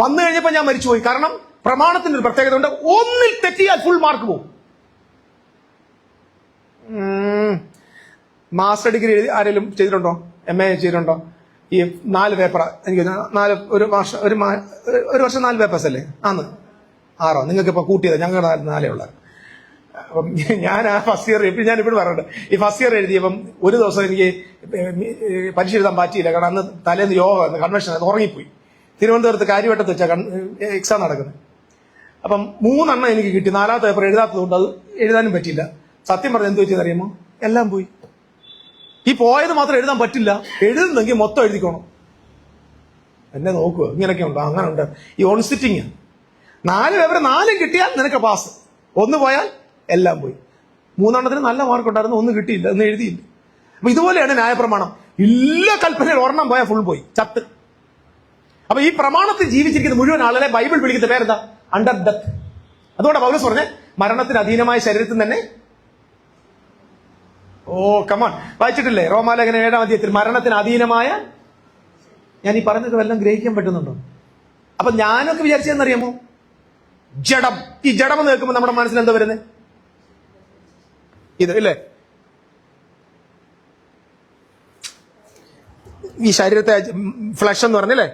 വന്നു കഴിഞ്ഞപ്പോ ഞാൻ മരിച്ചുപോയി. കാരണം പ്രമാണത്തിന്റെ ഒരു പ്രത്യേകത ഉണ്ട്, ഒന്നിൽ തെറ്റിയാൽ ഫുൾ മാർക്ക് പോകും. മാസ്റ്റർ ഡിഗ്രി ആരെങ്കിലും ചെയ്തിട്ടുണ്ടോ? MA ചെയ്തിട്ടുണ്ടോ? ഈ 4 പേപ്പർ, എനിക്ക് ഒരു വർഷം 4 പേപ്പേഴ്സ് അല്ലേ? 6 നിങ്ങൾക്ക് ഇപ്പൊ കൂട്ടിയത്, ഞങ്ങളുടെ 4 ഉള്ളത്. അപ്പം ഞാൻ ആ ഫസ്റ്റ് ഇയർ, ഞാൻ ഇപ്പോഴും പറഞ്ഞിട്ടുണ്ട്, ഈ ഫസ്റ്റ് ഇയർ എഴുതിയപ്പം ഒരു ദിവസം എനിക്ക് പരീക്ഷ എഴുതാൻ പറ്റിയില്ല. കാരണം അന്ന് തലേന്ന് യോഗ കൺവെൻഷൻ ഉറങ്ങിപ്പോയി. തിരുവനന്തപുരത്ത് കാര്യവട്ടത്ത് വെച്ചാൽ എക്സാം നടക്കുന്നത്. അപ്പം 3 എണ്ണം എനിക്ക് കിട്ടി. 4ാമത്തെ പേപ്പർ എഴുതാത്തതുകൊണ്ട് അത് എഴുതാനും പറ്റിയില്ല. സത്യം പറഞ്ഞ എന്ത് വെച്ചെന്ന് അറിയുമോ? എല്ലാം പോയി. ഈ പോയത് മാത്രം എഴുതാൻ പറ്റില്ല, എഴുതുന്നെങ്കിൽ മൊത്തം എഴുതിക്കോണം. എന്നെ നോക്കുക, ഇങ്ങനെയൊക്കെ ഉണ്ടോ? അങ്ങനെ ഉണ്ട്. ഈ ഓൺ സിറ്റിങ് 4 പേപ്പർ 4 കിട്ടിയാൽ നിനക്ക് പാസ്, 1 പോയാൽ എല്ലാം പോയി. 3 എണ്ണത്തിന് നല്ല മാർക്ക് ഉണ്ടായിരുന്നു, 1 കിട്ടിയില്ല, 1 എഴുതിയില്ല. അപ്പൊ ഇതുപോലെയാണ് ന്യായപ്രമാണം. എല്ലാ കൽപ്പനയിൽ 1 എണ്ണം പോയാൽ ഫുൾ പോയി, ചത്ത്. അപ്പൊ ഈ പ്രമാണത്തിൽ ജീവിച്ചിരിക്കുന്ന മുഴുവൻ ആളുകളെ ബൈബിൾ വിളിക്കുന്ന പേരെന്താ? Under death. അതുകൊണ്ട് പൗലോസ് പറഞ്ഞ മരണത്തിന് അധീനമായ ശരീരത്തിൽ തന്നെ. ഓ കമോൺ, വായിച്ചിട്ടില്ലേ റോമാലേഖനം 7-ാം അധ്യായത്തിൽ? മരണത്തിന് അധീനമായ. ഞാൻ ഈ പറഞ്ഞത് വല്ലതും ഗ്രഹിക്കാൻ പറ്റുന്നുണ്ടോ? അപ്പൊ ഞാനൊക്കെ വിചാരിച്ചതെന്നറിയാമോ? ജഡം. ഈ ജഡം എന്ന് കേൾക്കുമ്പോൾ നമ്മുടെ മനസ്സിൽ എന്താ വരുന്നത്? ഇത് ഇല്ലേ, ഈ ശരീരത്തെ ഫ്ലഷ് എന്ന് പറഞ്ഞല്ലേ,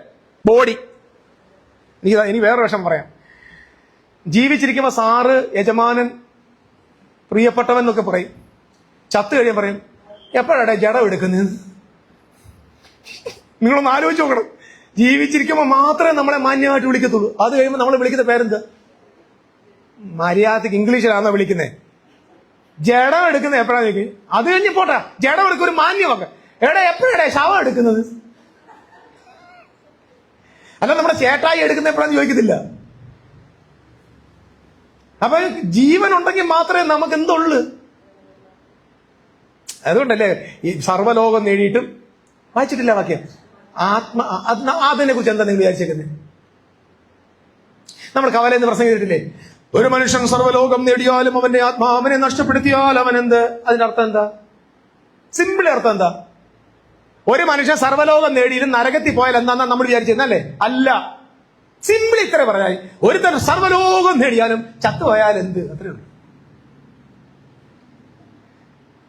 ബോഡി. ഇനി വേറെ വിഷം പറയാം. ജീവിച്ചിരിക്കുമ്പോ സാറ്, യജമാനൻ, പ്രിയപ്പെട്ടവൻ എന്നൊക്കെ പറയും. ചത്ത് കഴിയാൻ പറയും, എപ്പോഴാടെ ജഡം എടുക്കുന്നത്? നിങ്ങളൊന്ന് ആലോചിച്ച് നോക്കണം. ജീവിച്ചിരിക്കുമ്പോൾ മാത്രമേ നമ്മളെ മാന്യമായിട്ട് വിളിക്കത്തുള്ളൂ. അത് കഴിയുമ്പോൾ നമ്മൾ വിളിക്കുന്ന പേരെന്ത്? മര്യാദക്ക് ഇംഗ്ലീഷിലാണോ വിളിക്കുന്നത്? ജഡം എടുക്കുന്നത് എപ്പോഴാണ് ചോദിക്കും. അത് കഴിഞ്ഞ് പോട്ടെ, ജഡം എടുക്കും ഒരു മാന്യമൊക്കെ. എപ്പോഴാണ് ശവം എടുക്കുന്നത്? അല്ല, നമ്മുടെ ചേട്ടായി എടുക്കുന്ന എപ്പോഴാന്ന് ചോദിക്കത്തില്ല. അപ്പൊ ജീവൻ ഉണ്ടെങ്കിൽ മാത്രമേ നമുക്ക് എന്തുള്ളു. അതുകൊണ്ടല്ലേ ഈ സർവ്വലോകം നേടിയിട്ടും വായിച്ചിട്ടില്ല വാക്യം? അതിനെ കുറിച്ച് എന്താ നിങ്ങൾ വിചാരിച്ചേക്കുന്നത്? നമ്മൾ കവലെന്ന് പ്രസംഗിച്ചിട്ടില്ലേ? ഒരു മനുഷ്യൻ സർവ്വലോകം നേടിയാലും അവന്റെ ആത്മാവിനെ നഷ്ടപ്പെടുത്തിയാൽ അവൻ എന്ത്? അതിനർത്ഥം എന്താ? സിമ്പിൾ അർത്ഥം എന്താ? ഒരു മനുഷ്യൻ സർവ്വലോകം നേടിയും നരകത്തിൽ പോയാൽ എന്താന്നാ നമ്മൾ വിചാരിച്ചിരുന്നല്ലേ? അല്ല, സിമ്പിൾ ഇത്ര പറയാൻ. ഒരുത്തൻ സർവ്വലോകം നേടിയാലും ചത്തുപോയാൽ എന്ത്? അത്രേ ഉള്ളൂ.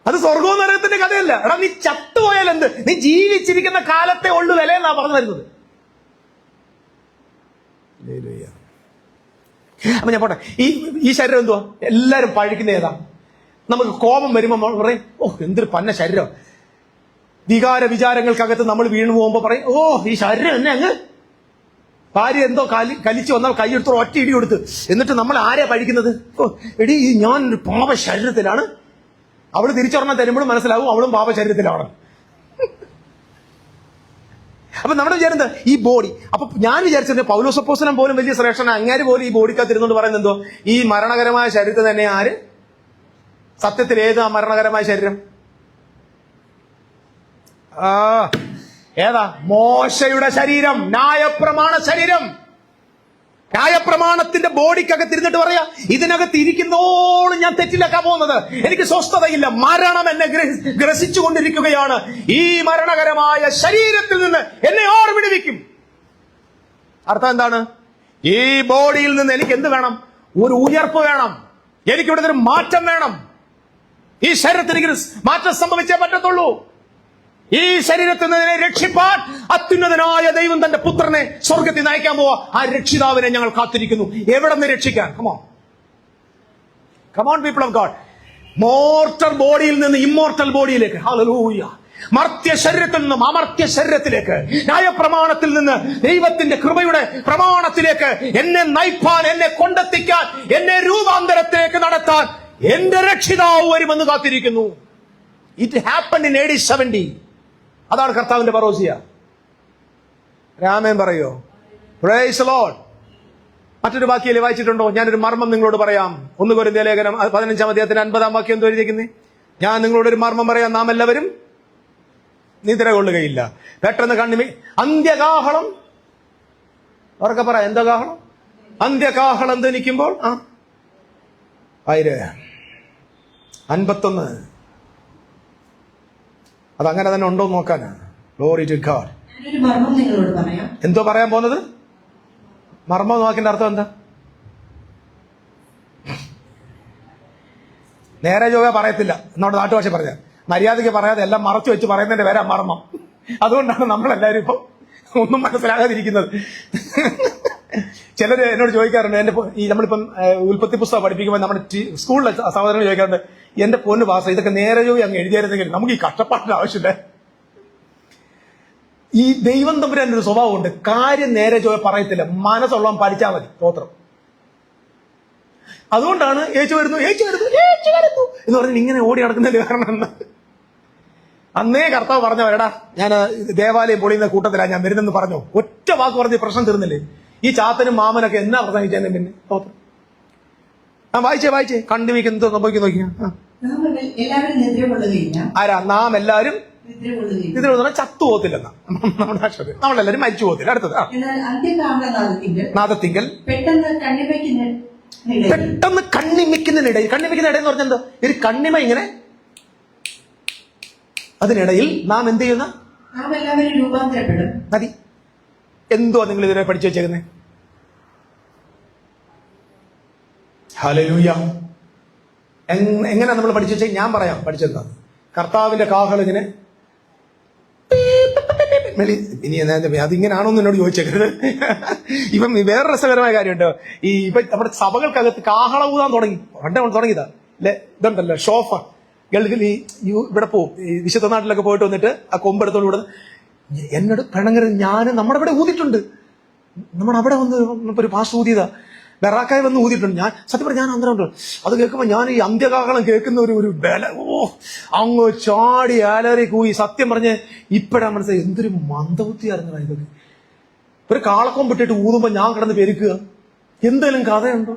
അത് സ്വർഗവും നരകത്തിന്റെ കഥയല്ല. എടാ, നീ ചത്തുപോയാൽ എന്ത്? നീ ജീവിച്ചിരിക്കുന്ന കാലത്തെ ഉള്ളു വിലയെന്നാ പറഞ്ഞു തരുന്നത്. അപ്പൊ ഞാൻ പോട്ടെ, ഈ ശരീരം എന്തുവാ? എല്ലാരും പഴിക്കുന്ന ഏതാ? നമുക്ക് കോപം വരുമ്പോ പറയും, ഓ എന്തൊരു പന്ന ശരീരം. വികാര വിചാരങ്ങൾക്കകത്ത് നമ്മൾ വീണു പോകുമ്പോ പറയും, ഓ ഈ ശരീരം എന്നെ അങ്ങ്. ഭാര്യ എന്തോ കലിച്ചു വന്നാൽ കൈയെടുത്തോ ഒറ്റ ഇടി കൊടുത്ത്. എന്നിട്ട് നമ്മൾ ആരെയാ പഴിക്കുന്നത്? ഓ എടി, ഞാൻ ഒരു പാപ ശരീരത്തിലാണ്. അവള് തിരിച്ചൊരെണ്ണം തരുമ്പോഴും മനസ്സിലാവും അവളും പാപ ശരീരത്തിലാണ്. അപ്പൊ നമ്മുടെ വിചാരം ഈ ബോഡി. അപ്പൊ ഞാൻ വിചാരിച്ചിട്ടുണ്ട് പൗലോസ് അപ്പോസ്തലൻ പോലും വലിയ ശ്രേഷ്ഠന, അങ്ങാര് പോലും ഈ ബോഡിക്കകത്തിരുന്നോണ്ട് പറയുന്നത് എന്തോ, ഈ മരണകരമായ ശരീരത്തെ തന്നെ ആര്? സത്യത്തിൽ ഏത് ആ മരണകരമായ ശരീരം? ഏതാ? മോശയുടെ ശരീരം, ന്യായപ്രമാണ ശരീരം. ന്യായപ്രമാണത്തിന്റെ ബോഡിക്കകത്തിരുന്നിട്ട് പറയാ, ഇതിനകത്ത് ഇരിക്കുന്നോളം ഞാൻ തെറ്റിലേക്കാ പോകുന്നത്, എനിക്ക് സ്വസ്ഥതയില്ല, മരണം എന്നെ ഗ്രസിച്ചുകൊണ്ടിരിക്കുകയാണ്, ഈ മരണകരമായ ശരീരത്തിൽ നിന്ന് എന്നെ ആർ വിടുവിക്കും? അർത്ഥം എന്താണ്? ഈ ബോഡിയിൽ നിന്ന് എനിക്ക് എന്ത് വേണം? ഒരു ഉയർപ്പ് വേണം. എനിക്കിവിടെ ഒരു മാറ്റം വേണം. ഈ ശരീരത്തിന് മാറ്റം സംഭവിച്ചേ പറ്റത്തുള്ളൂ. ഈ ശരീരത്തിൽ നിന്ന് രക്ഷിപ്പാൻ അത്യുന്നതനായ ദൈവം തന്റെ പുത്രനെ സ്വർഗത്തിൽ നയിക്കാൻ പോവാ. ആ രക്ഷിതാവിനെ ഞങ്ങൾ കാത്തിരിക്കുന്നു. എവിടെ നിന്ന് രക്ഷിക്കാൻ? Come on people of God. Mortal ബോഡിയിൽ നിന്ന് ഇമ്മോർട്ടൽ ബോഡിയിലേക്ക്. ഹല്ലേലൂയ. മർത്യ ശരീരത്തിൽ നിന്നും അമർത്യ ശരീരത്തിലേക്ക്, ന്യായപ്രമാണത്തിൽ നിന്ന് ദൈവത്തിന്റെ കൃപയുടെ പ്രമാണത്തിലേക്ക് എന്നെ നയിപ്പാൻ, എന്നെ കൊണ്ടെത്തിക്കാൻ, എന്നെ രൂപാന്തരത്തിലേക്ക് നടത്താൻ എന്റെ രക്ഷിതാവ് വരുമെന്ന് കാത്തിരിക്കുന്നു. It happened in AD 70. അതാണ് കർത്താവിന്റെ പരോസിയ. രാമൻ പറയോ? Price the Lord. മറ്റൊരു വാക്യം വായിച്ചിട്ടുണ്ടോ? ഞാനൊരു മർമ്മം നിങ്ങളോട് പറയാം. 1 കൊരിന്ത്യർ ലേഖനം 15-ാം അധ്യായത്തിന്റെ 50-ാം വാക്യം എന്തോ എഴുതിയിരിക്കുന്നത്? ഞാൻ നിങ്ങളോട് ഒരു മർമ്മം പറയാം, നാം എല്ലാവരും നിദ്ര കൊള്ളുകയില്ല. പെട്ടെന്ന് അന്ത്യകാഹളം. അവർക്ക് പറ, എന്താ കാഹളം? അന്ത്യകാഹളം ധനിക്കുമ്പോൾ 51. അതങ്ങനെ തന്നെ ഉണ്ടോ നോക്കാനാണ്. Glory to God. എന്തോ പറയാൻ പോകുന്നത്? മർമ്മം വാക്കിന്റെ അർത്ഥം എന്താ? നേരെ ചൊവ്വേ പറയത്തില്ല. നമ്മുടെ നാട്ടുഭാഷ പറഞ്ഞ മര്യാദയ്ക്ക് പറയാതെ എല്ലാം മറച്ചു വെച്ച് പറയുന്നതിന്റെ പേരാ മർമ്മം. അതുകൊണ്ടാണ് നമ്മളെല്ലാവരും ഇപ്പൊ ഒന്നും മനസ്സിലാകാതിരിക്കുന്നത്. ചിലര് എന്നോട് ചോദിക്കാറുണ്ട്, നമ്മളിപ്പം ഉൽപ്പത്തി പുസ്തകം പഠിപ്പിക്കുമ്പോൾ നമ്മുടെ സ്കൂളിലെ സഹോദരങ്ങൾ ചോദിക്കാറുണ്ട്, എന്റെ പൊന്നു പാസ ഇതൊക്കെ നേരെ ജോലി അങ്ങ് എഴുതിയായിരുന്നെങ്കിൽ നമുക്ക് ഈ കഷ്ടപ്പാടിന്റെ ആവശ്യമില്ല. ഈ ദൈവം തമ്പുരാന്റെ ഒരു സ്വഭാവമുണ്ട്, കാര്യം നേരെ ജോലി പറയത്തില്ല, മനസ്സുള്ളവൻ പഠിച്ചാൽ മതി. സ്തോത്രം. അതുകൊണ്ടാണ് യേശു വരുന്നു എന്ന് പറഞ്ഞ് ഇങ്ങനെ ഓടി നടക്കുന്നതിന്റെ കാരണം എന്താ? അന്നേ കർത്താവ് പറഞ്ഞവരടാ, ഞാൻ ദേവാലയം പൊളിയുന്ന കൂട്ടത്തിലാണ് ഞാൻ വരുന്നെന്ന് പറഞ്ഞു. ഒറ്റ വാക്ക് പറഞ്ഞ് പ്രശ്നം തീർന്നില്ലേ? ഈ ചാത്തനും മാമനൊക്കെ എന്നാ പ്രസംഗിച്ചെന്നെ പിന്നെ? സ്തോത്രം. വായിച്ചേ കണ്ടുവയ്ക്കുന്നത് സംഭവിക്കുന്നു നോക്കിയാ. ആരാ? നാം എല്ലാവരും നിദ്ര ചത്തു പോകത്തില്ലെന്നാ നമ്മുടെ ഭാഷ. നമ്മളെല്ലാരും മരിച്ചു പോകത്തില്ല. അടുത്തത് നാദത്തിങ്കൽ പെട്ടെന്ന് കണ്ണിമയ്ക്കുന്നതിനിടയിൽ. കണ്ണിമയ്ക്കുന്നതിടയിൽ എന്ന് പറഞ്ഞാൽ എന്താ? ഒരു കണ്ണിമ ഇങ്ങനെ, അതിനിടയിൽ നാം എന്ത് ചെയ്യുന്ന? മതി. എന്തുവാ നിങ്ങൾ ഇതിനെ പഠിച്ചു വെച്ചേക്കുന്നത്? ഹല്ലേലൂയ. എങ്ങനെ നമ്മൾ പഠിച്ചു വെച്ചാൽ ഞാൻ പറയാം പഠിച്ചെന്താ. കർത്താവിന്റെ കാഹളം ഇങ്ങനെ ഇനി അതിങ്ങനാണോന്ന് എന്നോട് ചോദിച്ചേക്കരുത്. ഇപ്പം വേറെ രസകരമായ കാര്യമുണ്ട്. ഇപ്പൊ നമ്മുടെ സഭകൾക്കകത്ത് കാഹളം ഊതാൻ പണ്ടേ തുടങ്ങിയതാ. ഇതുണ്ടല്ലോ ഷോഫ. ഗൾഫിൽ ഇവിടെ പോവും, ഈ വിശുദ്ധ നാട്ടിലൊക്കെ പോയിട്ട് വന്നിട്ട് ആ കൊമ്പെടുത്തോണ്ട് ഇവിടെ എന്നോട് പിണങ്ങരുത്. ഞാൻ നമ്മുടെ ഇവിടെ ഊതിയിട്ടുണ്ട്. നമ്മുടെ അവിടെ വന്ന് ഒരു പാസ് ഊതിയതാ, ബെറാക്കായി വന്ന് ഊതിയിട്ടുണ്ട്. ഞാൻ സത്യം പറഞ്ഞ ഞാൻ അന്തരം ഉണ്ട്. അത് കേൾക്കുമ്പോൾ ഞാൻ ഈ അന്ത്യകാഹളം കേൾക്കുന്ന ഒരു ബല, അങ്ങ് ചാടി ആലറി കൂയി. സത്യം പറഞ്ഞ് ഇപ്പഴാ മനസ്സിലായി എന്തൊരു മന്ദബുദ്ധിയായിരുന്നു ഇതൊക്കെ. ഒരു കാളക്കൊമ്പിട്ടിട്ട് ഊതുമ്പോ ഞാൻ കിടന്ന് പെരുക്കുക. എന്തെങ്കിലും കഥയുണ്ടോ?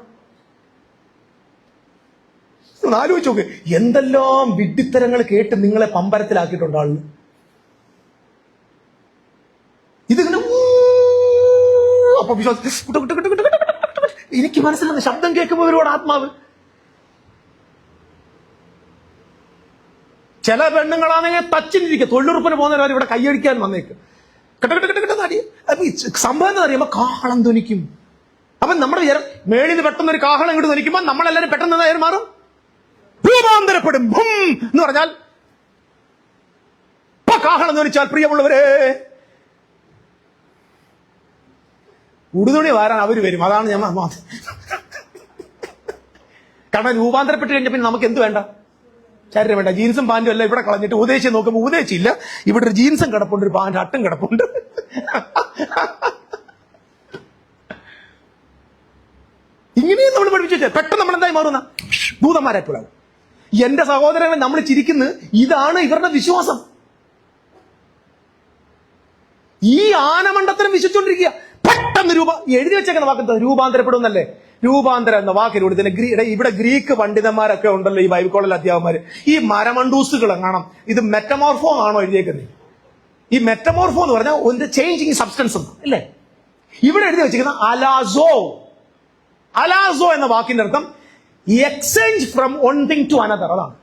ആലോചിച്ച് നോക്ക്, എന്തെല്ലാം വിഡ്ഢിത്തരങ്ങൾ കേട്ട് നിങ്ങളെ പമ്പരത്തിലാക്കിയിട്ടുണ്ട് ആള്. ഇതിങ്ങനെ അപ്പൊ എനിക്ക് മനസ്സിലാകുന്ന ശബ്ദം കേൾക്കുമ്പോൾ ഒരുപാട് ആത്മാവ്. ചില പെണ്ണുങ്ങളാണെങ്കിൽ തച്ചിരിക്കുക, തൊഴിലുറപ്പിന് പോകുന്നവർ ഇവിടെ കൈയടിക്കാൻ വന്നേക്ക് സംഭവം എന്താ അറിയുമ്പോ കാഹളം ധ്വനിക്കും. അപ്പൊ നമ്മുടെ വിചാരം മേളിൽ നിന്ന് പെട്ടെന്ന് ഒരു കാഹളം ഇങ്ങോട്ട് ധ്വനിക്കുമ്പോ നമ്മളെല്ലാരും പെട്ടെന്ന് എന്തായാലും മാറും, രൂപാന്തരപ്പെടും. എന്ന് പറഞ്ഞാൽ ഇപ്പൊ കാഹളം ധ്വനിച്ചാൽ പ്രിയമുള്ളവരെ ഉടുതുണി വാരാൻ അവര് വരും. അതാണ് ഞാൻ കാരണം രൂപാന്തരപ്പെട്ട് കഴിഞ്ഞ പിന്നെ നമുക്ക് എന്ത് വേണ്ട, ശരീരം വേണ്ട. ജീൻസും പാന്റും എല്ലാം ഇവിടെ കളഞ്ഞിട്ട് ഉദ്ദേശിച്ച് നോക്കുമ്പോൾ ഉദ്ദേശിച്ചില്ല, ഇവിടെ ഒരു ജീൻസും കിടപ്പുണ്ട്, ഒരു പാന്റ് അട്ടും കിടപ്പുണ്ട്. ഇങ്ങനെയും നമ്മൾ പഠിപ്പിച്ചു പെട്ടെന്ന് നമ്മൾ എന്തായി മാറുന്ന ഭൂതന്മാരായിട്ടുള്ള എന്റെ സഹോദരങ്ങൾ നമ്മൾ ചിരിക്കുന്നത് ഇതാണ് ഇവരുടെ വിശ്വാസം. ഈ ആനമണ്ടത്തിനും വിശ്വസിച്ചോണ്ടിരിക്കുക. പെട്ടെന്ന് എഴുതി വെച്ചേക്കുന്ന വാക്ക് രൂപാന്തരപ്പെടുന്നല്ലേ. രൂപാന്തരം എന്ന വാക്കിലൂടെ ഇവിടെ ഗ്രീക്ക് പണ്ഡിതന്മാരൊക്കെ ഉണ്ടല്ലോ, ഈ ബൈബിൾ കോളേജിലെ അധ്യാപകന്മാര്. ഈ മരമണ്ടൂസുകൾ കാണാം, ഇത് മെറ്റമോർഫോ ആണോ എഴുതിയേക്കുന്നത്? ഈ മെറ്റമോർഫോ എന്ന് പറഞ്ഞാൽ ഒന്ന് ചേഞ്ചിങ് സബ്സ്റ്റൻസ് അല്ലേ. ഇവിടെ എഴുതി വെച്ചിരിക്കുന്ന അലാസോ. അലാസോ എന്ന വാക്കിന്റെ അർത്ഥം exchange from one thing to another. അതാണ്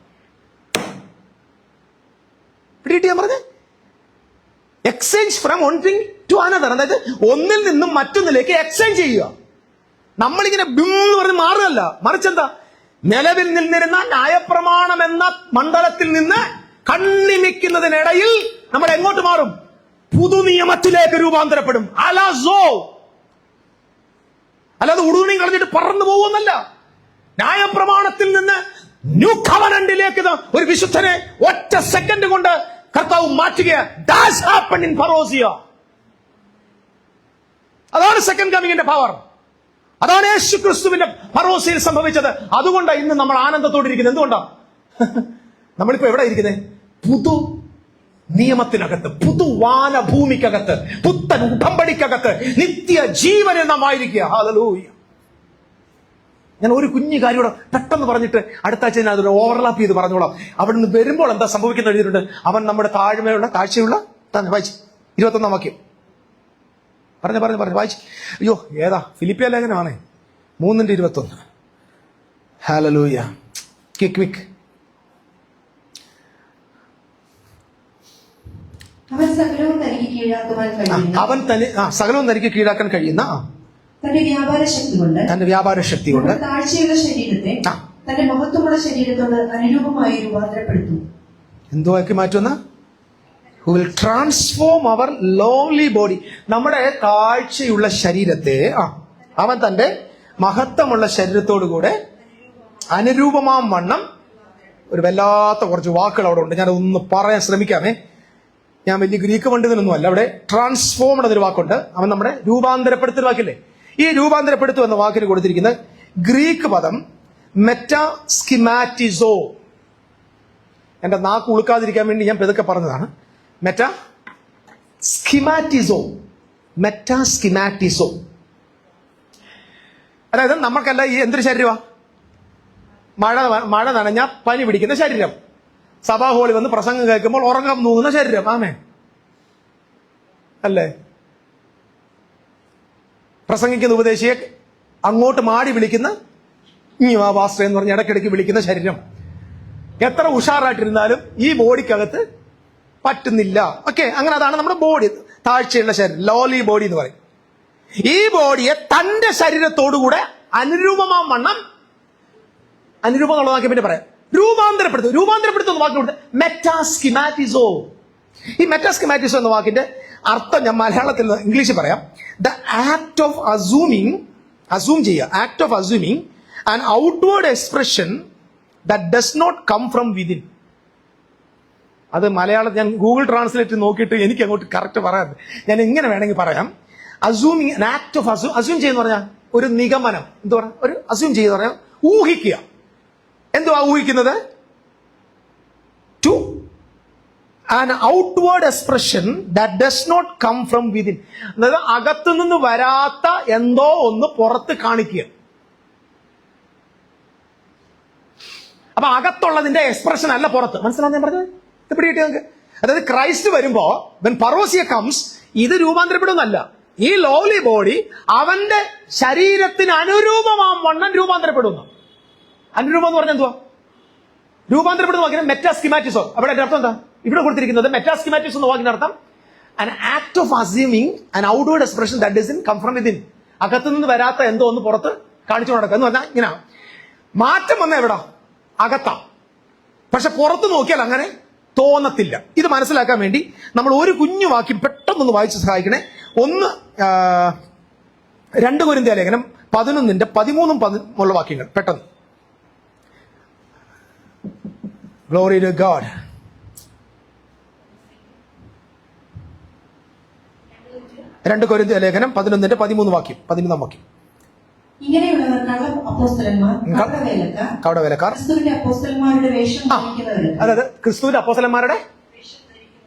ഞാൻ പറഞ്ഞത്, exchange from one thing to another. അതായത് ഒന്നിൽ നിന്നും മറ്റൊന്നിലേക്ക് എക്സ്ചേഞ്ച് ചെയ്യുക. നമ്മളിങ്ങനെ ബിന്ന് പറഞ്ഞ് മാറുകയല്ല, മറിച്ചെന്താ, നിലവിൽ നിന്നിരുന്ന ന്യായപ്രമാണം എന്ന മണ്ഡലത്തിൽ നിന്ന് കണ്ണിമിക്കുന്നതിനിടയിൽ നമ്മൾ എങ്ങോട്ട് മാറും? പുതുനിയമത്തിലേക്ക് രൂപാന്തരപ്പെടും. അലാസോ. അല്ലാതെ ഉടുതുണി കളഞ്ഞിട്ട് പറന്നു പോകുന്നല്ല. ന്യായപ്രമാണത്തിൽ നിന്ന് ന്യൂ കവനന്റിലേക്ക് ഒരു വിശുദ്ധനെ ഒറ്റ സെക്കൻഡ് കൊണ്ട് കർത്താവ് മാറ്റുക. That's happened in Parousia. അതാണ് സെക്കൻഡ് കമ്മിങ്ങിന്റെ പവർ. അതാണ് യേശു ക്രിസ്തുവിന്റെ പരോസിയിൽ സംഭവിച്ചത്. അതുകൊണ്ടാണ് ഇന്ന് നമ്മൾ ആനന്ദത്തോടെ ഇരിക്കുന്നത്. എന്തുകൊണ്ടാ നമ്മളിപ്പോ എവിടെ ഇരിക്കുന്നത്? പുതു നിയമത്തിനകത്ത്, പുതുവാനഭൂമിക്കകത്ത്, പുത്തൻ ഉടമ്പടിക്കകത്ത്, നിത്യ ജീവനിൽ നാം ആയിരിക്കുക. ഹല്ലേലൂയ. ഞാൻ ഒരു കുഞ്ഞു കാര്യം കൂടെ പെട്ടെന്ന് പറഞ്ഞിട്ട് അടുത്ത ആഴ്ച ഞാൻ അതൊരു ഓവർലാപ്പ് ചെയ്ത് പറഞ്ഞോളാം. അവിടുന്ന് വരുമ്പോൾ എന്താ സംഭവിക്കുന്നത് എഴുതിയിട്ടുണ്ട്. അവൻ നമ്മുടെ കാഴ്ചയുള്ള വായിച്ച് 21 വാക്യം പറഞ്ഞു വായിച്ച്. അയ്യോ ഏതാ? ഫിലിപ്പിയ ലേഖനമാണേ, 3:21. ഹല്ലേലൂയ. ക്വിക്ക്. അവൻ സകലവും തനിക്ക് കീഴാക്കുവാൻ കഴിയുന്ന, സകലവും തനിക്ക് കീഴാക്കാൻ കഴിയുന്ന തന്റെ വ്യാപാര ശക്തി കൊണ്ട് താഴ്ചയുള്ള ശരീരത്തെ തന്റെ മഹത്വമുള്ള ശരീരത്തോട് അനുരൂപമായി രൂപാന്തരപ്പെടുത്തും. എന്തോ ആക്കി മാറ്റുന്ന who will transform our lowly body. നമ്മുടെ താഴ്ചയുള്ള ശരീരത്തെ അവൻ തന്റെ മഹത്വമുള്ള ശരീരത്തോടുകൂടെ അനുരൂപമാം വണ്ണം. ഒരു വല്ലാത്ത കുറച്ച് വാക്കുകൾ അവിടെ ഉണ്ട്, ഞാൻ ഒന്ന് പറയാൻ ശ്രമിക്കാമേ. ഞാൻ വലിയ ഗ്രീക്ക് പണ്ഡിതനൊന്നും അല്ല. അവിടെ ട്രാൻസ്ഫോം എന്നൊരു വാക്കുണ്ട്. അവൻ നമ്മുടെ രൂപാന്തരപ്പെടുത്തുന്ന വാക്കില്ലേ. ഈ രൂപാന്തരപ്പെടുത്തു എന്ന വാക്കിന് കൊടുത്തിരിക്കുന്ന ഗ്രീക്ക് പദം മെറ്റാസ്കിമാറ്റിസോ. എന്റെ നാക്ക് ഉളുക്കാതിരിക്കാൻ വേണ്ടി ഞാൻ പെതുക്കെ പറഞ്ഞതാണ്. മെറ്റാസ്കിമാറ്റിസോ. അതായത് നമുക്കല്ല ഈ എന്തൊരു ശരീരമാ? മഴ നനഞ്ഞ പനി പിടിക്കുന്ന ശരീരം. സഭാ ഹോളി വന്ന് പ്രസംഗം കേൾക്കുമ്പോൾ ഉറങ്ങാൻ തൂങ്ങുന്ന ശരീരം. ആമേ അല്ലേ? പ്രസംഗിക്കുന്ന ഉപദേശിയെ അങ്ങോട്ട് മാടി വിളിക്കുന്ന വാസ്ത്ര എന്ന് പറഞ്ഞ് ഇടയ്ക്കിടയ്ക്ക് വിളിക്കുന്ന ശരീരം. എത്ര ഉഷാറായിട്ടിരുന്നാലും ഈ ബോഡിക്കകത്ത് പറ്റുന്നില്ല. ഓക്കെ, അങ്ങനെ അതാണ് നമ്മുടെ ബോഡി, താഴ്ചയുള്ള ശരീരം, ലോലി ബോഡി എന്ന് പറയും. ഈ ബോഡിയെ തന്റെ ശരീരത്തോടുകൂടെ അനുരൂപമാം വണ്ണം, അനുരൂപം എന്നുള്ള വാക്യം പിന്നെ പറയാം, രൂപാന്തരപ്പെടുത്തുന്ന വാക്കിലൂടെ മെറ്റാസ്കിമാറ്റിസോ. ഈ മെറ്റാസ്കിമാറ്റിസോ എന്ന വാക്കിന്റെ അർത്ഥം ഞാൻ മലയാളത്തിൽ ഇംഗ്ലീഷിൽ പറയാം. ദ ആക്ട് ഓഫ് അസ്യൂം ചെയ്യുക, act of assuming an outward expression that does not come from within. അത് മലയാളം ഞാൻ ഗൂഗിൾ ട്രാൻസ്ലേറ്റ് നോക്കിയിട്ട് എനിക്ക് അങ്ങോട്ട് കറക്റ്റ് പറയാറ്. ഞാൻ ഇങ്ങനെ വേണമെങ്കിൽ പറയാം, assuming an act of assume ചെയ്യുന്ന പറഞ്ഞാൽ ഒരു നിഗമനം, എന്ത് പറയാ, ഒരു അസ്യൂം ചെയ്യുന്ന പറഞ്ഞാൽ ഊഹിക്കുക. എന്തുവാ ഊഹിക്കുന്നത്? To an outward expression that does not come from within. അതായത് അകത്തു നിന്ന് വരാത്ത എന്തോ ഒന്ന് പുറത്ത് കാണിക്കുക. അപ്പൊ അകത്തുള്ളതിന്റെ എക്സ്പ്രഷൻ അല്ല പുറത്ത്. മനസ്സിലാവും ഞാൻ പറഞ്ഞത്? ഇത് പിടികിട്ടി നിങ്ങൾക്ക്? അതായത് ക്രൈസ്റ്റ് വരുമ്പോ വെൻ പർവോസിയ കംസ്, ഇത് രൂപാന്തരപ്പെടുന്നല്ല. ഈ ലോവ്ലി ബോഡി അവന്റെ ശരീരത്തിന് അനുരൂപമാം വണ്ണം രൂപാന്തരപ്പെടുന്നു. അനുരൂപം എന്ന് പറഞ്ഞാൽ എന്തുവാ? രൂപാന്തരപ്പെടുന്ന വാക്കിന് മെറ്റാസ്കിമാറ്റിസോ. അവിടെ എന്റെ അർത്ഥം എന്താ? ഇവിടെ കൊടുത്തിരിക്കുന്നത് മെറ്റാസ്കിമാറ്റിസ് എന്ന വാക്കിന്റെ അർത്ഥം an act of assuming an outward expression that doesn't come from within. അകത്തു നിന്ന് വരാത്ത എന്തോ ഒന്ന് പുറത്ത് കാണിച്ചു നടക്കുക എന്ന് പറഞ്ഞാൽ ഇങ്ങനെ മാറ്റം വന്ന എവിടാ? അകത്താ. പക്ഷെ പുറത്ത് നോക്കിയാൽ അങ്ങനെ തോന്നത്തില്ല. ഇത് മനസ്സിലാക്കാൻ വേണ്ടി നമ്മൾ ഒരു കുഞ്ഞു വാക്യം പെട്ടെന്നൊന്ന് വായിച്ച് സഹായിക്കണേ. ഒന്ന് 2 കൊരിന്ത്യർ ലേഖനം 11:13 വാക്യങ്ങൾ പെട്ടെന്ന്. Glory to God. 2 കൊരിന്ത്യർ ലേഖനം 11:13 വാക്യം, 11 വാക്യം. ഇങ്ങനെയുള്ളവർ കള്ള അപ്പോസ്തലന്മാർ, കപടവേലക്കാർ, ക്രിസ്തുവിന്റെ അപ്പോസ്തലന്മാരുടെ വേഷം ധരിക്കുന്നവരും. അതായത് ക്രിസ്തുവിന്റെ അപ്പോസ്തലന്മാരുടെ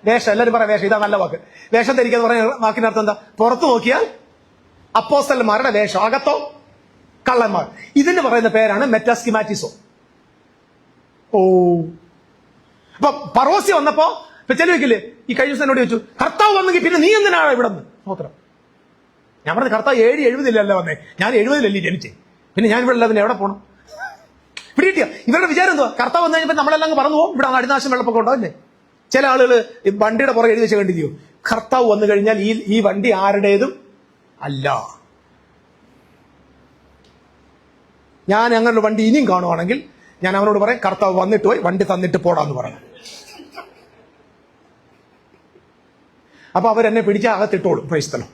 വേഷം. എല്ലാവരും പറയാം വേഷം. ഇതാ നല്ല വാക്ക്. വേഷം ധരിക്കാന്ന് പറഞ്ഞ വാക്കിന്റെ അർത്ഥം എന്താ? പുറത്തു നോക്കിയാൽ അപ്പോസ്തലന്മാരുടെ വേഷം, അകത്തോ കള്ളന്മാർ. ഇതിന് പറയുന്ന പേരാണ് മെറ്റാസ്കിമാറ്റിസോ. ഓ, അപ്പൊ പർവോസ്യ വന്നപ്പോ ചെലവിക്കില്ലേ, ഈ കഴിഞ്ഞ ദിവസം എന്നോട് ചോദിച്ചു, കർത്താവ് വന്നെങ്കിൽ പിന്നെ നീ എന്തിനാണ് ഇവിടെ നിന്ന് നോക്കണം? ഞാൻ പറഞ്ഞു, കർത്താവ് 770 വന്നേ, ഞാൻ 70 ജനിച്ചേ, പിന്നെ ഞാൻ ഇവിടെ പിന്നെ എവിടെ പോകണം? പിടികിട്ടിയ ഇവരുടെ വിചാരം എന്തുവാ? കർത്താവ് വന്നു കഴിഞ്ഞപ്പോൾ നമ്മളെല്ലാം പറന്നു പോകും, ഇവിടെ അടിനാശം വെള്ളപ്പൊക്കം ഉണ്ടാവില്ലേ? ചില ആളുകൾ വണ്ടിയുടെ പുറകെ എഴുതി വെച്ച് കണ്ടില്ലയോ, കർത്താവ് വന്നു കഴിഞ്ഞാൽ ഈ വണ്ടി ആരുടേതും അല്ല. ഞാൻ അങ്ങനെ വണ്ടി ഇനിയും കാണുവാണെങ്കിൽ ഞാൻ അവനോട് പറയും, കർത്താവ് വന്നിട്ട് പോയി വണ്ടി തന്നിട്ട് പോടാന്ന് പറയണം. അപ്പൊ അവരെന്നെ പിടിച്ച അകത്തിട്ടോളും. പ്രൈസ്തലം.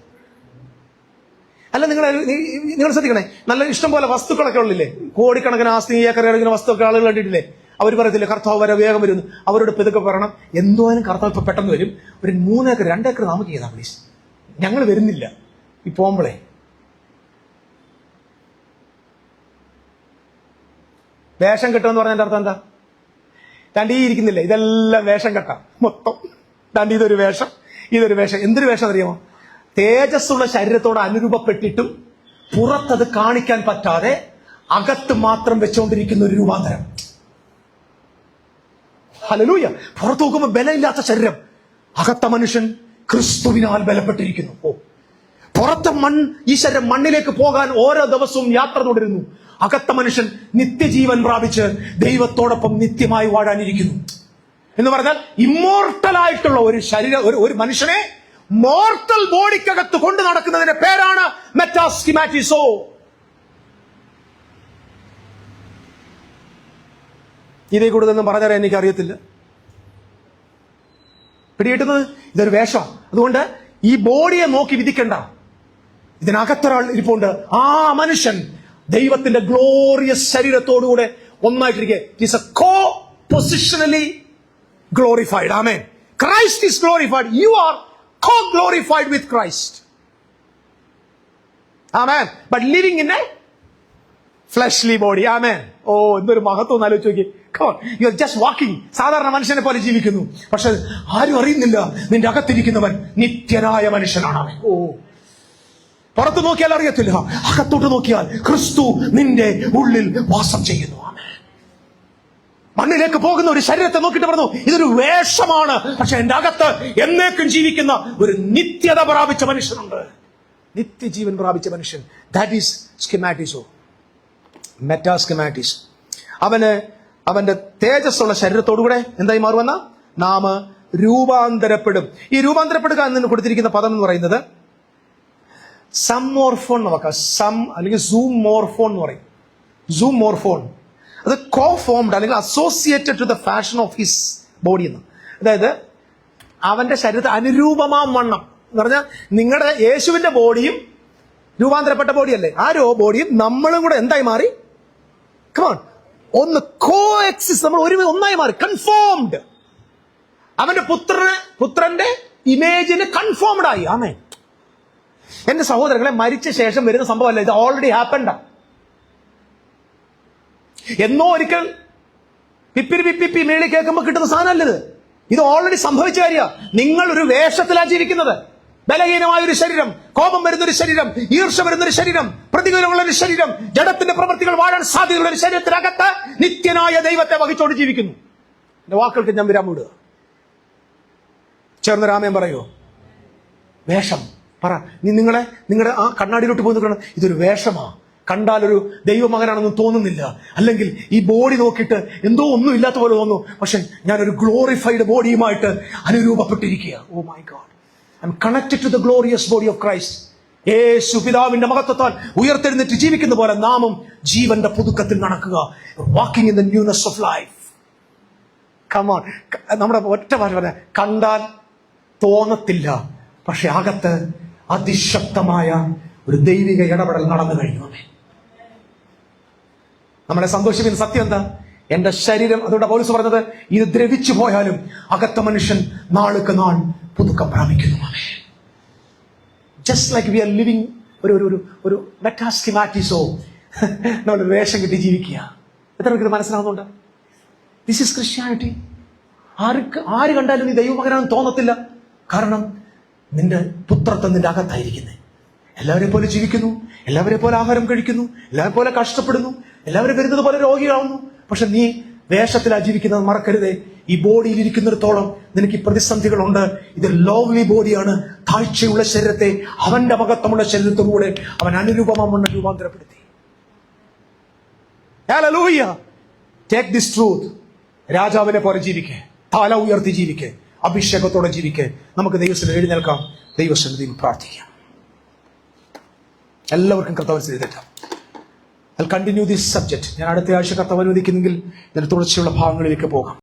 അല്ല, നിങ്ങൾ ശ്രദ്ധിക്കണേ, നല്ല ഇഷ്ടം പോലെ വസ്തുക്കളൊക്കെ ഉള്ളില്ലേ, കോടിക്കണക്കിന് ആസ്തി ഏക്കറിക്കണക്കിന് വസ്തുക്കളൊക്കെ ആളുകൾ കണ്ടിട്ടില്ലേ? അവർ പറയത്തില്ലേ, കർത്താവ് വരെ വേഗം വരുന്നു. അവരോട് ഇതൊക്കെ പറയണം, എന്തുവാനും കർത്താവ് ഇപ്പൊ പെട്ടെന്ന് വരും. ഒരു 3 ഏക്കർ 2 ഏക്കർ നമുക്ക് ചെയ്താൽ പ്ലീസ്, ഞങ്ങൾ വരുന്നില്ല ഈ പോകുമ്പോളേ. വേഷം കെട്ടുമെന്ന് പറഞ്ഞതിന്റെ അർത്ഥം എന്താ? താണ്ടി ഇരിക്കുന്നില്ലേ, ഇതെല്ലാം വേഷം കെട്ടാം മൊത്തം. താണ്ടി ഇതൊരു വേഷം, ഇതൊരു വേഷം. എന്തൊരു വേഷം അറിയാമോ? തേജസ്സുള്ള ശരീരത്തോട് അനുരൂപപ്പെട്ടിട്ടും പുറത്തത് കാണിക്കാൻ പറ്റാതെ അകത്ത് മാത്രം വെച്ചുകൊണ്ടിരിക്കുന്ന ഒരു രൂപാന്തരം. ഹല്ലേലൂയ. പുറത്തു നോക്കുമ്പോൾ ബലമില്ലാത്ത ശരീരം, അകത്ത മനുഷ്യൻ ക്രിസ്തുവിനാൽ ബലപ്പെട്ടിരിക്കുന്നു. ഓ, പുറത്തെ ഈ ശരീരം മണ്ണിലേക്ക് പോകാൻ ഓരോ ദിവസവും യാത്ര തുടരുന്നു. അകത്ത മനുഷ്യൻ നിത്യജീവൻ പ്രാപിച്ച് ദൈവത്തോടൊപ്പം നിത്യമായി വാഴാനിരിക്കുന്നു. എന്ന് പറഞ്ഞാൽ ഇമ്മോർട്ടലായിട്ടുള്ള ഒരു ശരീരം, ഒരു മനുഷ്യനെ മോർട്ടൽ ബോഡിക്കകത്ത് കൊണ്ടു നടക്കുന്നതിന്റെ പേരാണ് മെറ്റാസ്കിമാറ്റിസോ. ഇതേ കൂടുതലൊന്നും പറഞ്ഞാൽ എനിക്കറിയത്തില്ല. പിടികിട്ടുന്നത് ഇതൊരു വേഷം. അതുകൊണ്ട് ഈ ബോഡിയെ നോക്കി വിധിക്കണ്ട. ഇതിനകത്തൊരാൾ ഇരിപ്പുണ്ട്. ആ മനുഷ്യൻ ദൈവത്തിന്റെ ഗ്ലോറിയസ് ശരീരത്തോടുകൂടെ ഒന്നായിട്ടിരിക്കെ. It is a co-positionally glorified. Amen. Christ is glorified. You are co-glorified with Christ. Amen. But living in a fleshly body. Amen. ഓ, എന്തൊരു മഹത്വം ആലോചിച്ച് നോക്കി. Come on. You are just walking. സാധാരണ മനുഷ്യനെ പോലെ ജീവിക്കുന്നു. പക്ഷെ ആരും അറിയുന്നില്ല, നിന്റെ അകത്തിരിക്കുന്നവൻ നിത്യനായ മനുഷ്യനാണ്. ഓ, പുറത്ത് നോക്കിയാൽ അറിയത്തില്ല, അകത്തോട്ട് നോക്കിയാൽ ക്രിസ്തു നിന്റെ ഉള്ളിൽ വാസം ചെയ്യുന്നു. മണ്ണിലേക്ക് പോകുന്ന ഒരു ശരീരത്തെ നോക്കിയിട്ട് പറഞ്ഞു, ഇതൊരു വേഷമാണ്, പക്ഷെ എന്റെ അകത്ത് എന്നേക്കും ജീവിക്കുന്ന ഒരു നിത്യത പ്രാപിച്ച മനുഷ്യനുണ്ട്, നിത്യജീവൻ പ്രാപിച്ച മനുഷ്യൻ. ദാറ്റ് ഈസ് സ്കിമാറ്റിസോ, മെറ്റാസ്കിമാറ്റിസ്. അവന്റെ തേജസ്സുള്ള ശരീരത്തോടുകൂടെ എന്തായി മാറുമെന്ന നാം രൂപാന്തരപ്പെടും. ഈ രൂപാന്തരപ്പെടുക എന്ന് കൊടുത്തിരിക്കുന്ന പദം എന്ന് പറയുന്നത് സംമോർഫോൺ എന്ന് നോക്കാം. അല്ലെങ്കിൽ സൂം മോർഫോൺ എന്ന് പറയും. സൂം മോർഫോൺ അത് കോ-ഫോംഡ് അല്ലെങ്കിൽ associated to the fashion of his body എന്ന്. അതായത് അവന്റെ ശരീരത്തെ അനുരൂപമാം വണ്ണം എന്ന് പറഞ്ഞാൽ നിങ്ങളുടെ യേശുവിന്റെ ബോഡിയും രൂപാന്തരപ്പെട്ട ബോഡിയല്ലേ, ആ ബോഡിയും നമ്മളും കൂടെ എന്തായി മാറി? കമോൺ, ഒന്ന് കോ എക്സിസ്റ്റ്, നമ്മൾ ഒന്നായി മാറി. കൺഫോംഡ്. അവന്റെ പുത്രന്റെ ഇമേജിന് കൺഫോംഡ് ആയി. ആമേൻ. എന്റെ സഹോദരങ്ങളെ, മരിച്ച ശേഷം വരുന്ന സംഭവമല്ല, ഇത് ഓൾറെഡി ഹാപ്പൻഡാ. എന്നോ ഒരിക്കൽ പിപ്പി മേളിൽ കേൾക്കുമ്പോൾ കിട്ടുന്ന സാധനമല്ലത്. ഇത് ഓൾറെഡി സംഭവിച്ച കാര്യമാണ്. നിങ്ങൾ ഒരു വേഷത്തിലാണ് ജീവിക്കുന്നത്. ബലഹീനമായ ഒരു ശരീരം, കോപം വരുന്നൊരു ശരീരം, ഈർഷ്യ വരുന്നൊരു ശരീരം, പ്രതികൂലമുള്ള ഒരു ശരീരം, ജഡത്തിന്റെ പ്രവൃത്തികൾ വാഴാൻ സാധ്യതയുള്ള ഒരു ശരീരത്തിനകത്ത് നിത്യനായ ദൈവത്തെ വഹിച്ചോണ്ട് ജീവിക്കുന്നു. എന്റെ വാക്കുകൾക്ക് ഞാൻ വിരാമം ഇടുക. ചേർന്ന് രാമൻ പറയോ? വേഷം പറ. നിങ്ങളുടെ ആ കണ്ണാടിയിലോട്ട് പോയി നിൽക്കണം. ഇതൊരു വേഷമാ. കണ്ടാലൊരു ദൈവമകനാണെന്ന് തോന്നുന്നില്ല. അല്ലെങ്കിൽ ഈ ബോഡി നോക്കിയിട്ട് എന്തോ ഒന്നും ഇല്ലാത്ത പോലെ തോന്നുന്നു. പക്ഷെ ഞാനൊരു ഗ്ലോറിഫൈഡ് ബോഡിയുമായിട്ട് അനുരൂപപ്പെട്ടിരിക്കുക. Oh my God, I am connected to the glorious body of Christ. യേശു പിതാവിന്റെ മഹത്വത്താൽ ഉയർത്തെഴുന്നേറ്റ് ജീവിക്കുന്ന പോലെ നാമും ജീവന്റെ പുതുക്കത്തിൽ നടക്കുക. Walking in the newness of life. Come on. നമ്മുടെ ഒറ്റ ഭാഷ പറഞ്ഞ, കണ്ടാൽ തോന്നത്തില്ല, പക്ഷെ അകത്ത് അതിശക്തമായ ഒരു ദൈവിക ഇടപെടൽ നടന്നു കഴിഞ്ഞു. നമ്മളെ സന്തോഷിപ്പിക്കുന്ന സത്യം എന്താ? എന്റെ ശരീരം, അതുകൊണ്ട് പൗലോസ് പറഞ്ഞത്, ഇത് ദ്രവിച്ചു പോയാലും അകത്ത മനുഷ്യൻ നാൾക്ക് നാൾ പുതുക്കം പ്രാപിക്കുന്നു. Just like we are living ഒരു മെറ്റാസ്കിമാറ്റിസോ, നമ്മൾ വേഷം കിട്ടി ജീവിക്കുക. എത്ര പേർക്ക് മനസ്സിലാവുന്നുണ്ട്? This is Christianity. ആര് കണ്ടാലും നീ ദൈവമകനാണെന്ന് തോന്നത്തില്ല. കാരണം നിന്റെ പുത്രത്വം നിന്റെ അകത്തായിരിക്കുന്നത്. എല്ലാവരെ പോലെ ജീവിക്കുന്നു, എല്ലാവരെ പോലെ ആഹാരം കഴിക്കുന്നു, എല്ലാവരെ പോലെ കഷ്ടപ്പെടുന്നു, എല്ലാവരും വരുന്നത് പോലെ രോഗിയാവുന്നു. പക്ഷെ നീ വേഷത്തിലാ ജീവിക്കുന്നത്. മറക്കരുതേ, ഈ ബോഡിയിൽ ഇരിക്കുന്നിടത്തോളം നിനക്ക് ഈ പ്രതിസന്ധികളുണ്ട്. ഇത് ലോവ്ലി ബോഡിയാണ്. താഴ്ചയുള്ള ശരീരത്തെ അവന്റെ മഹത്വമുള്ള ശരീരത്തോടുകൂടെ അവൻ അനുരൂപമാമണ്ണം രൂപാന്തരപ്പെടുത്തി. ഹല്ലേലൂയ. Take this truth. രാജാവിനെ പോലെ ജീവിക്കേ, തല ഉയർത്തി ജീവിക്കേ, അഭിഷേകത്തോടെ ജീവിക്കേ. നമുക്ക് ദൈവത്തിൽ എഴുന്നേൽക്കാം, ദൈവസന്നിധിയിൽ പ്രാർത്ഥിക്കാം. എല്ലാവർക്കും കർത്താവ് എഴുതേറ്റാം. I'll continue this subject. ഞാൻ അടുത്ത ആഴ്ച കർത്താവ് അനുവദിക്കുന്നെങ്കിൽ ഇതിന്റെ തുടർച്ചയുള്ള ഭാഗങ്ങളിലേക്ക് പോകാം.